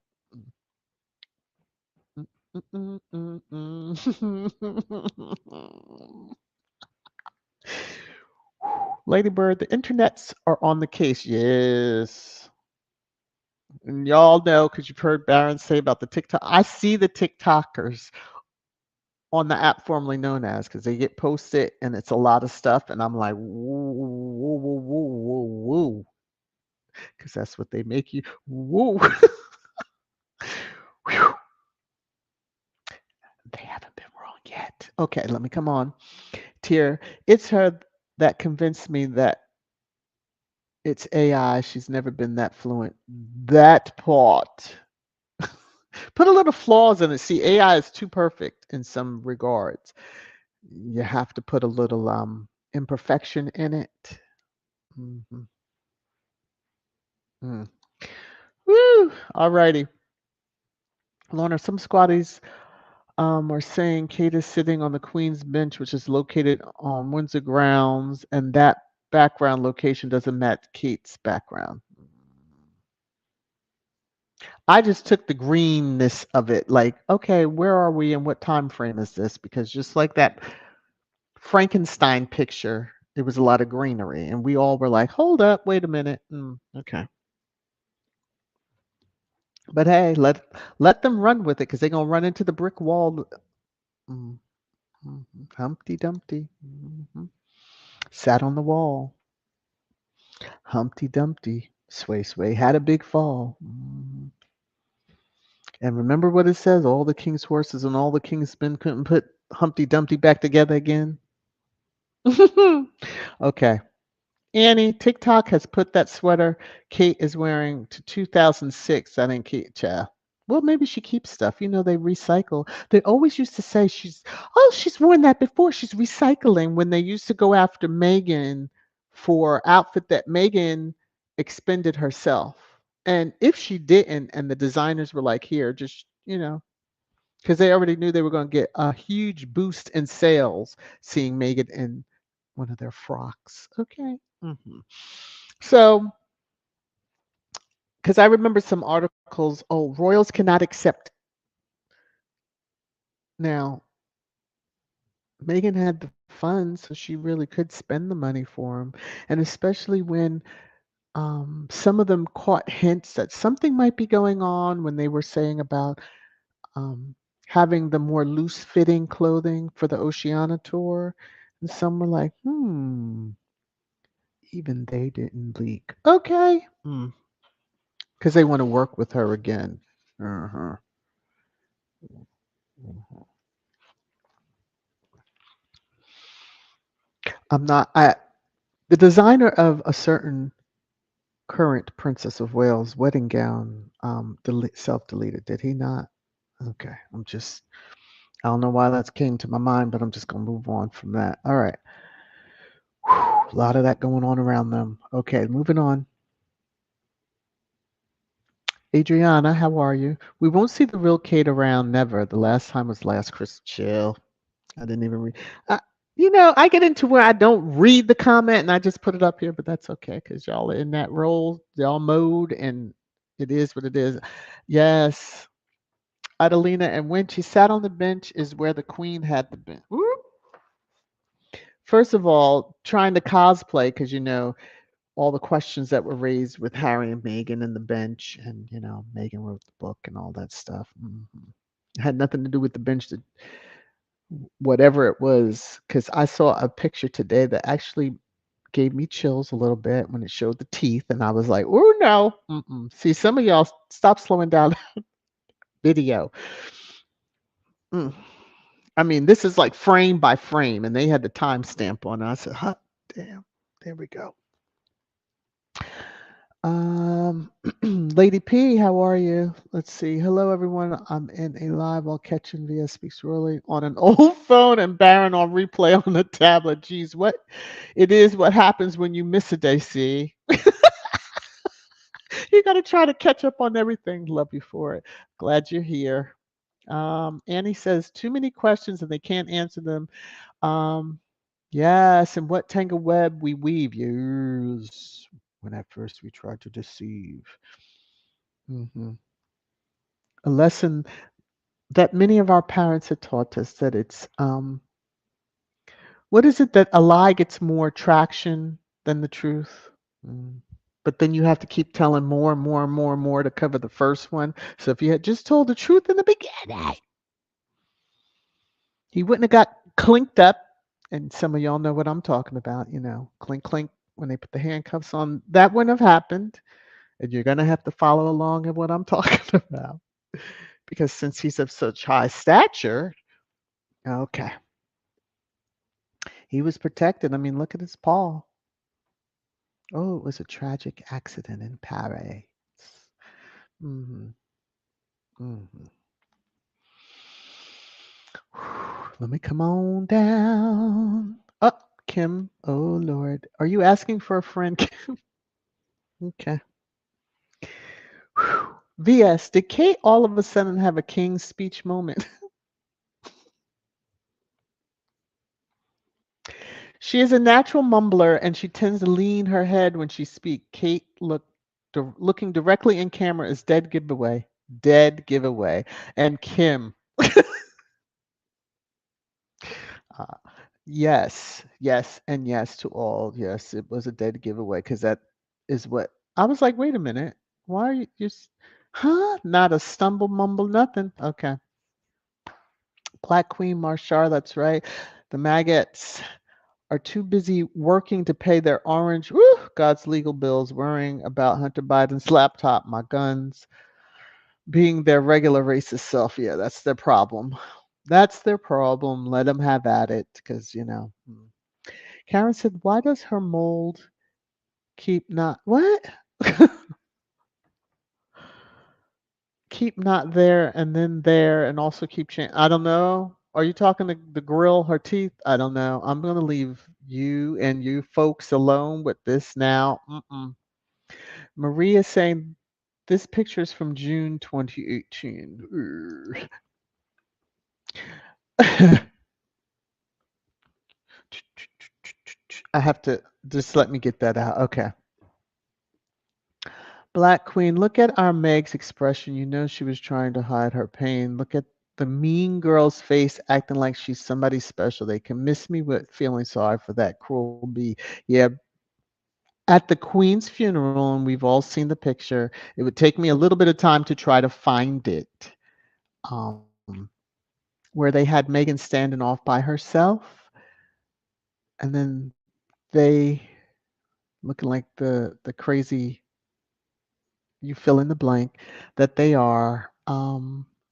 Ladybird, the internets are on the case. Yes. And y'all know because you've heard Baron say about the TikTok. I see the TikTokers on the app formerly known as because they get posted and it's a lot of stuff. And I'm like, woo, woo, woo, woo, woo, woo. Because that's what they make you. Woo. They haven't been wrong yet. Okay, let me come on. Tier, it's her that convinced me that it's AI. She's never been that fluent. That part. Put a little flaws in it. See, AI is too perfect in some regards. You have to put a little imperfection in it. Mm-hmm. Mm. Woo! Alrighty. Lorna, some squatties are saying Kate is sitting on the Queen's Bench, which is located on Windsor grounds, and that background location doesn't match Kate's background. I just took the greenness of it, like, okay, where are we and what time frame is this? Because just like that Frankenstein picture, there was a lot of greenery, and we all were like, hold up, wait a minute. Okay. But hey, let them run with it because they're gonna run into the brick wall. Mm, Humpty Dumpty sat on the wall. Humpty Dumpty, sway sway, had a big fall. And remember what it says: all the king's horses and all the king's men couldn't put Humpty Dumpty back together again. Okay. Annie, TikTok has put that sweater Kate is wearing to 2006. That ain't Kate, child. Well, maybe she keeps stuff. You know, they recycle. They always used to say she's worn that before. She's recycling when they used to go after Meghan for outfit that Meghan expended herself. And if she didn't, and the designers were like, here, just, because they already knew they were going to get a huge boost in sales seeing Meghan in one of their frocks. Okay. So, because I remember some articles, oh, royals cannot accept. Now, Meghan had the funds, so she really could spend the money for him. And especially when some of them caught hints that something might be going on when they were saying about um, having the more loose fitting clothing for the Oceania tour. And some were like, even they didn't leak. Okay. Because they want to work with her again. Uh-huh. The designer of a certain current Princess of Wales wedding gown self-deleted, did he not? Okay. I don't know why that came to my mind, but I'm just going to move on from that. All right. Whew, a lot of that going on around them. Okay, moving on. Adriana, how are you? We won't see the real Kate around, never. The last time was last Christmas. Chill. I didn't even read. I get into where I don't read the comment and I just put it up here, but that's okay because y'all are in that role, y'all mode, and it is what it is. Yes, Adelina, and when she sat on the bench is where the queen had the bench. Whoop. First of all, trying to cosplay because all the questions that were raised with Harry and Meghan and the bench, and Meghan wrote the book and all that stuff. It had nothing to do with the bench. Whatever it was, because I saw a picture today that actually gave me chills a little bit when it showed the teeth, and I was like, "Oh no!" See, some of y'all stop slowing down video. Mm. I mean, this is like frame by frame, and they had the timestamp on it. I said, "Huh, damn, there we go." Lady P, how are you? Let's see. Hello, everyone. I'm in a live while catching VS Speaks Royally on an old phone and Baron on replay on the tablet. Geez, it is what happens when you miss a day, see? You got to try to catch up on everything. Love you for it. Glad you're here. Annie says, too many questions and they can't answer them. Yes, and what tangle web we weave. Yes, when at first we tried to deceive. A lesson that many of our parents had taught us that it's what is it that a lie gets more traction than the truth? Mm. But then you have to keep telling more and more and more and more to cover the first one. So if you had just told the truth in the beginning, he wouldn't have got clinked up. And some of y'all know what I'm talking about, clink, clink, when they put the handcuffs on. That wouldn't have happened. And you're going to have to follow along in what I'm talking about. Because since he's of such high stature, okay. He was protected. I mean, look at his paw. Oh, it was a tragic accident in Paris. hmm hmm Let me come on down. Oh, Kim. Oh, Lord. Are you asking for a friend, Kim? Okay. VS, did Kate all of a sudden have a King's Speech moment? She is a natural mumbler and she tends to lean her head when she speaks. Kate looking directly in camera is dead giveaway. Dead giveaway. And Kim. Uh, yes, yes, and yes to all. Yes, it was a dead giveaway because that is what I was like. Wait a minute, why are you just, huh? Not a stumble, mumble, nothing. Okay, Black Queen Marshall. That's right. The maggots are too busy working to pay their orange, God's legal bills, worrying about Hunter Biden's laptop, my guns, being their regular racist self. Yeah, that's their problem. That's their problem. Let them have at it because. Karen said, why does her mold Keep not what? Keep not there and then there and also keep change. I don't know. Are you talking to the grill, her teeth? I don't know. I'm gonna leave you and you folks alone with this now. Maria saying this picture is from June 2018. I have to just let me get that out. Okay. Black Queen, look at our Meg's expression. You know she was trying to hide her pain. Look at the mean girl's face acting like she's somebody special. They can miss me with feeling sorry for that cruel bee. Yeah, at the Queen's funeral, and we've all seen the picture, it would take me a little bit of time to try to find it. Um, where they had Meghan standing off by herself, and then they looking like the crazy you fill in the blank that they are,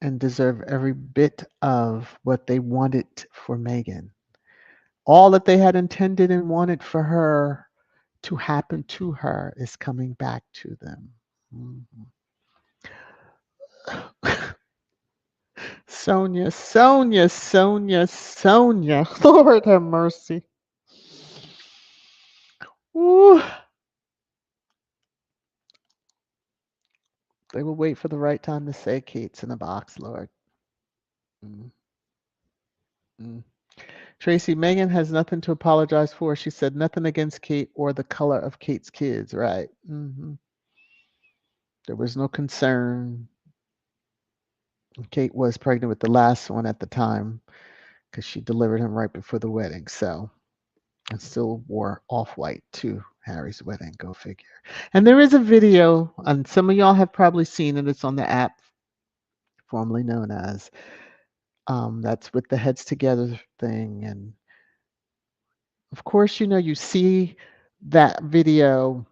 and deserve every bit of what they wanted for Meghan. All that they had intended and wanted for her to happen to her is coming back to them. Mhm. Sonia, Sonia, Sonia, Sonia. Lord have mercy. Ooh. They will wait for the right time to say Kate's in a box, Lord. Mm, mm. Tracy, Megan has nothing to apologize for. She said nothing against Kate or the color of Kate's kids, right? There was no concern. Kate was pregnant with the last one at the time because she delivered him right before the wedding. So, and still wore off white to Harry's wedding. Go figure. And there is a video, and some of y'all have probably seen it. It's on the app formerly known as that's with the heads together thing. And of course, you know, you see that video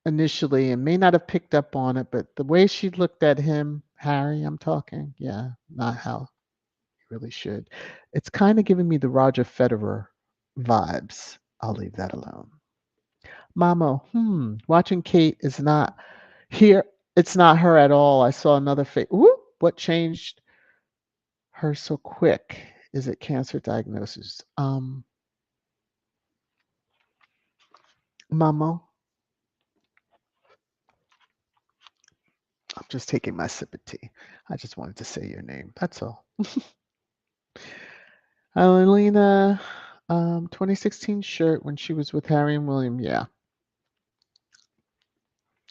initially and may not have picked up on it, but the way she looked at him, Harry, I'm talking, yeah, not how you really should. It's kind of giving me the Roger Federer vibes. I'll leave that alone. Mama, watching Kate is not here. It's not her at all. I saw another face. Ooh, what changed her so quick? Is it cancer diagnosis? Mama, I'm just taking my sip of tea. I just wanted to say your name. That's all. Alina, 2016 shirt when she was with Harry and William. Yeah.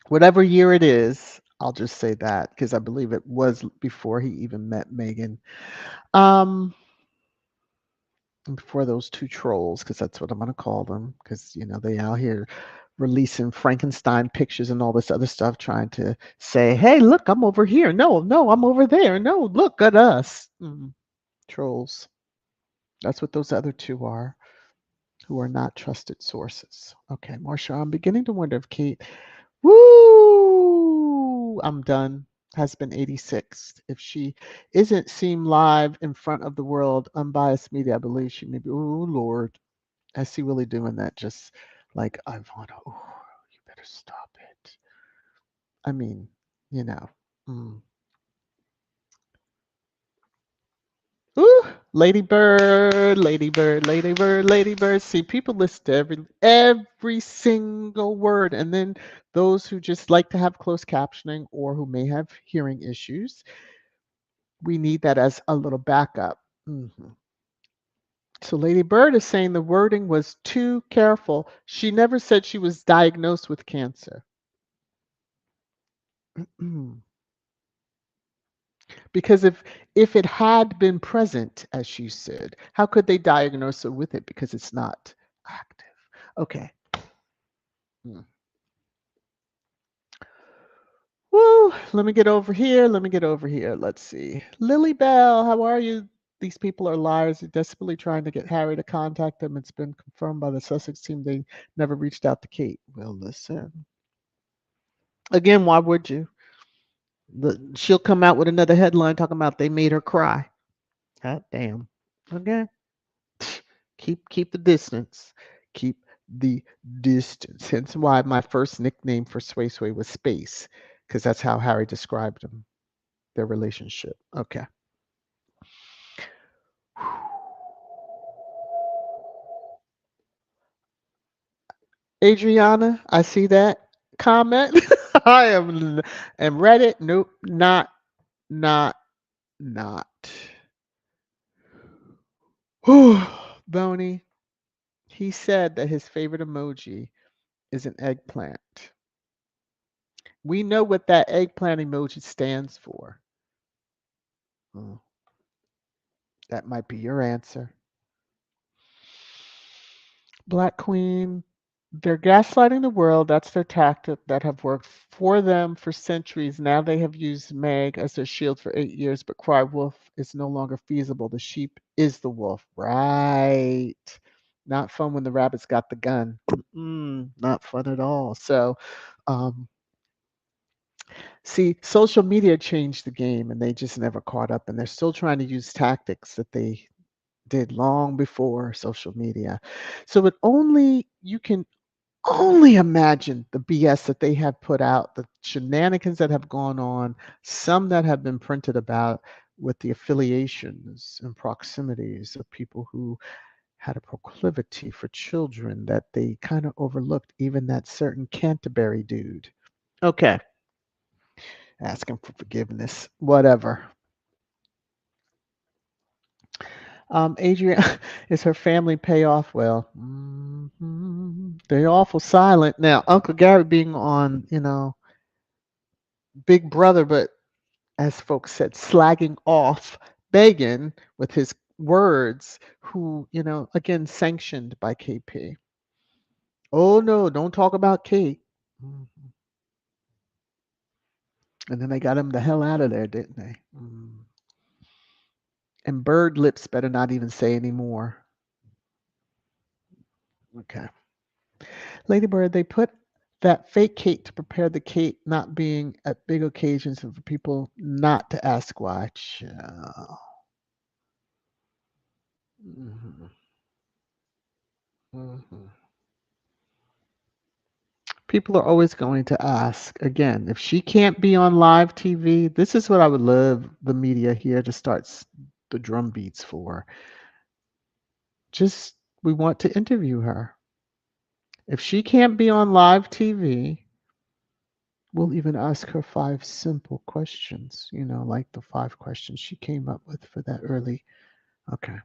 Whatever year it is, I'll just say that because I believe it was before he even met Meghan. Um, before those two trolls, because that's what I'm going to call them, because, you know, they out here releasing Frankenstein pictures and all this other stuff, trying to say, hey, look, I'm over here. No, no, I'm over there. No, look at us. Trolls. That's what those other two are, who are not trusted sources. Okay, Marsha, I'm beginning to wonder if Kate, woo, I'm done, has been 86. If she isn't seen live in front of the world, unbiased media, I believe she may be, oh, Lord. I see Willie doing that, just like, Ivana, oh, you better stop it. I mean, you know. Ooh, Lady Bird, Lady Bird, Lady Bird, Lady Bird. See, people listen to every single word, and then those who just like to have closed captioning or who may have hearing issues, we need that as a little backup. So Lady Bird is saying the wording was too careful. She never said she was diagnosed with cancer. Because if it had been present, as she said, how could they diagnose her with it? Because it's not active. Okay. Hmm. Woo, let me get over here. Let me get over here. Let's see. Lily Bell, how are you? These people are liars. They're desperately trying to get Harry to contact them. It's been confirmed by the Sussex team they never reached out to Kate. Well, listen. Again, why would you? She'll come out with another headline talking about they made her cry. God damn. Okay. Keep the distance. Keep the distance. Hence why my first nickname for Sway Sway was Space, because that's how Harry described them, their relationship. Okay. Adriana, I see that comment. I am Reddit. Nope, not, not. Boney, he said that his favorite emoji is an eggplant. We know what that eggplant emoji stands for. Hmm, that might be your answer. Black Queen, they're gaslighting the world. That's their tactic that have worked for them for centuries. Now they have used Meg as their shield for 8 years, but cry wolf is no longer feasible. The sheep is the wolf. Right. Not fun when the rabbit's got the gun. Not fun at all. So, um, see, social media changed the game and they just never caught up. And they're still trying to use tactics that they did long before social media. So you can only imagine the BS that they have put out, the shenanigans that have gone on, some that have been printed about with the affiliations and proximities of people who had a proclivity for children that they kind of overlooked, even that certain Canterbury dude. Okay, asking for forgiveness, whatever. Adrian, is her family pay off well? They're awful silent now. Uncle Gary being on, Big Brother, but as folks said, slagging off Megan with his words, who, again, sanctioned by KP. Oh no, don't talk about Kate. Mhm. And then they got him the hell out of there, didn't they? And Bird Lips better not even say anymore. Okay. Lady Bird, they put that fake Kate to prepare the Kate not being at big occasions and for people not to ask why. Child. Mhm, mhm. People are always going to ask. Again, if she can't be on live TV, this is what I would love the media here to start the drum beats for. Just, we want to interview her. If she can't be on live TV, we'll even ask her 5 simple questions, like the 5 questions she came up with for that early. Okay.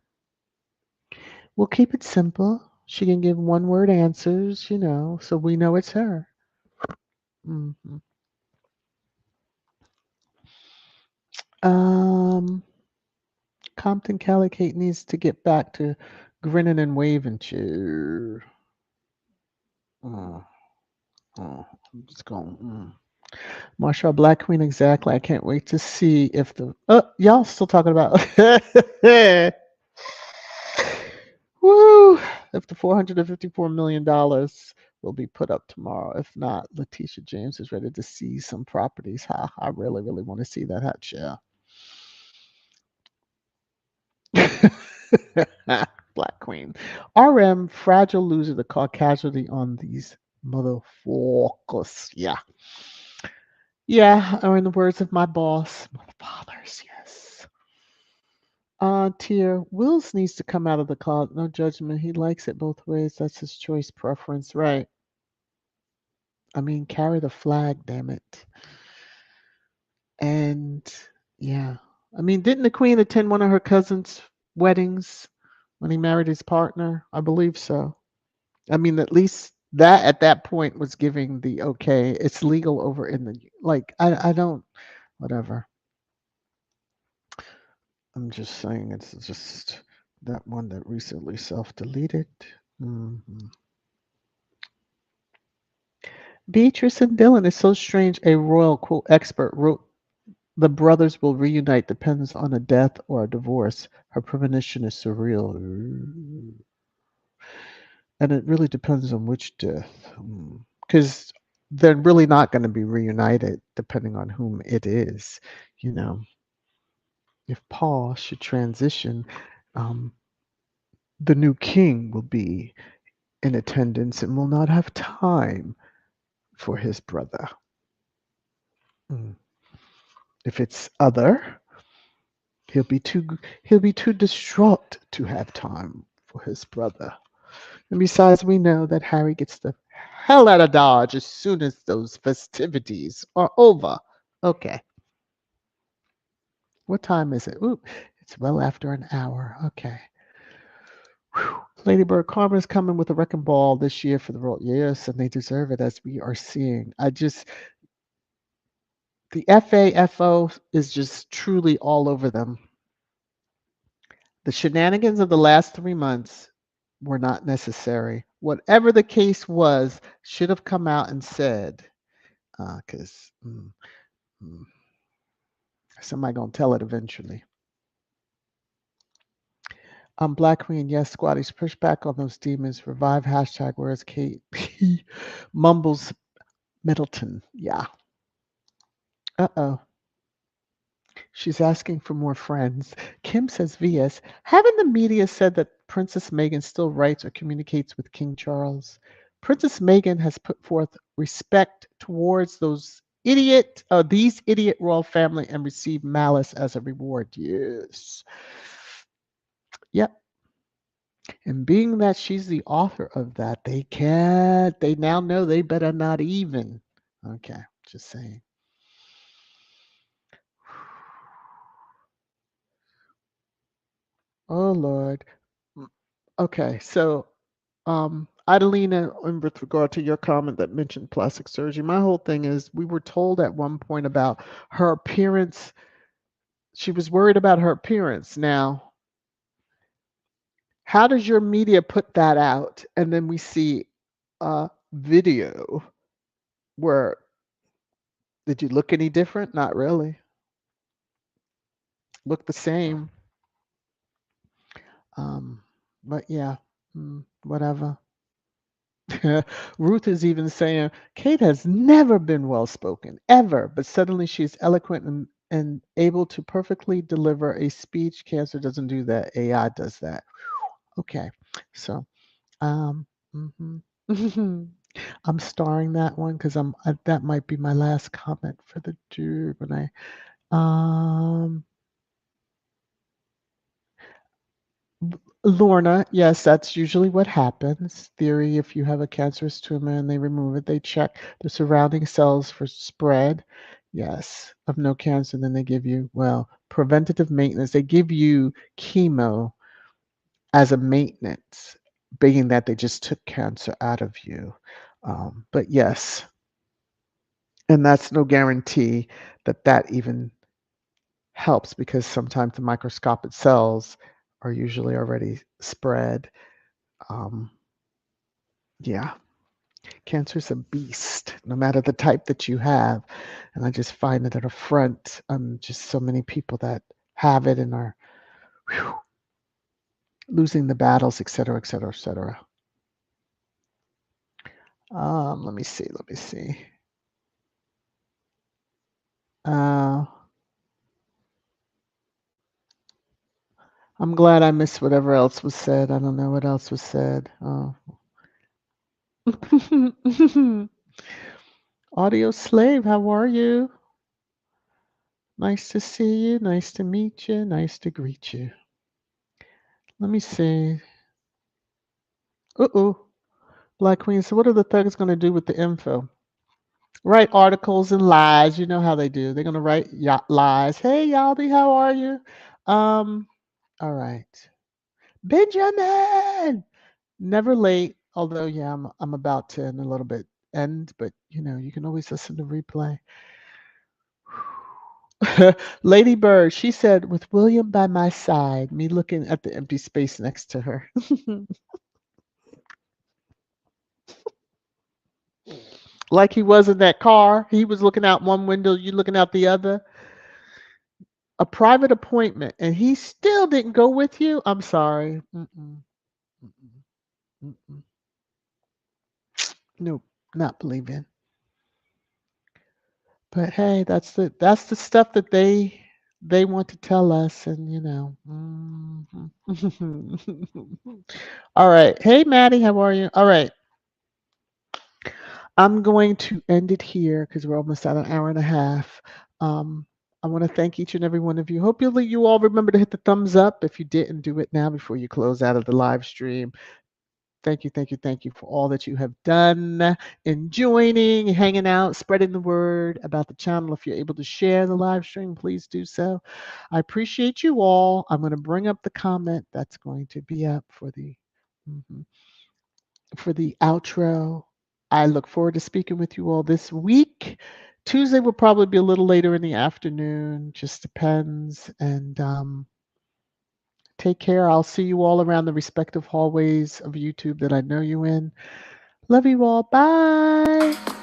We'll keep it simple. She can give one word answers, so we know it's her. hmm Um, Compton Calicate needs to get back to grinning and waving. Cheer. Oh, I'm just going. Marshall Black Queen, exactly. I can't wait to see if the. Y'all still talking about. Woo! If the $454 million will be put up tomorrow. If not, Letitia James is ready to see some properties. I really, really want to see that hot shell. Black Queen. RM, fragile loser, the call casualty on these motherfuckers. Yeah. Yeah, or in the words of my boss, motherfathers, yes. Tier, Wills needs to come out of the closet. No judgment. He likes it both ways. That's his choice preference. Right. I mean, carry the flag, damn it. And yeah. I mean, didn't the Queen attend one of her cousin's weddings when he married his partner? I believe so. I mean, at least that at that point was giving the okay. It's legal over in the like. I don't. Whatever. I'm just saying it's just that one that recently self-deleted. hmm Beatrice and Dylan is so strange. A royal quote expert wrote the brothers will reunite depends on a death or a divorce. Her premonition is surreal. And it really depends on which death. Because they're really not going to be reunited depending on whom it is. You know, if Paul should transition, um, the new king will be in attendance and will not have time for his brother. Mm. If it's other, he'll be too distraught to have time for his brother. And besides, we know that Harry gets the hell out of Dodge as soon as those festivities are over. Okay. What time is it? Ooh, it's well after an hour. Okay. Whew. Ladybird Karma's coming with a wrecking ball this year for the role. Yes, and they deserve it, as we are seeing. The FAFO is just truly all over them. The shenanigans of the last 3 months were not necessary. Whatever the case was, should have come out and said, because mm, somebody gonna tell it eventually. Black Queen, yes, squatties, push back on those demons. Revive hashtag. Where's Kate? Mumbles Middleton. Yeah. Uh-oh. She's asking for more friends. Kim says, VS, haven't the media said that Princess Meghan still writes or communicates with King Charles? Princess Meghan has put forth respect towards these idiot royal family and received malice as a reward. Yes. Yep. And being that she's the author of that, they now know they better not even. Okay, just saying. Oh, Lord. Okay, so Adelina, with regard to your comment that mentioned plastic surgery, my whole thing is we were told at one point about her appearance. She was worried about her appearance. Now, how does your media put that out? And then we see a video where did you look any different? Not really. Look the same. But yeah, whatever. Ruth is even saying Kate has never been well spoken, ever, but suddenly she's eloquent and able to perfectly deliver a speech. Cancer doesn't do that. AI does that. Okay. So, mhm. I'm starring that one because that might be my last comment for the dude when um Lorna, yes, that's usually what happens. Theory, if you have a cancerous tumor and they remove it, they check the surrounding cells for spread, yes, of no cancer. Then they give you, well, preventative maintenance. They give you chemo as a maintenance, being that they just took cancer out of you. But yes, and that's no guarantee that even helps because sometimes the microscopic cells are usually already spread. Um, yeah, cancer's a beast, no matter the type that you have. And I just find it at a front. Just so many people that have it and are whew, losing the battles, et cetera, et cetera, et cetera. Let me see. Let me see. I'm glad I missed whatever else was said. I don't know what else was said. Oh. Audio Slave, how are you? Nice to see you. Nice to meet you. Nice to greet you. Let me see. Uh-oh. Black Queen, so what are the thugs going to do with the info? Write articles and lies. You know how they do. They're going to write lies. Hey, Yaldi, how are you? All right. Benjamin! Never late. Although, yeah, I'm about to in a little bit end, but you can always listen to replay. Lady Bird, she said, with William by my side, me looking at the empty space next to her. Like he was in that car. He was looking out one window, you looking out the other. A private appointment, and he still didn't go with you. I'm sorry. Mm-mm, mm-mm, mm-mm. Nope, not believing. But hey, that's the stuff that they they want to tell us, and All right. Hey, Maddie, how are you? All right. I'm going to end it here because we're almost at an hour and a half. Um, I want to thank each and every one of you. Hopefully, you all remember to hit the thumbs up. If you didn't, do it now before you close out of the live stream. Thank you, thank you, thank you for all that you have done in joining, hanging out, spreading the word about the channel. If you're able to share the live stream, please do so. I appreciate you all. I'm going to bring up the comment that's going to be up for the mhm, for the outro. I look forward to speaking with you all this week. Tuesday will probably be a little later in the afternoon, just depends. And take care. I'll see you all around the respective hallways of YouTube that I know you in. Love you all. Bye.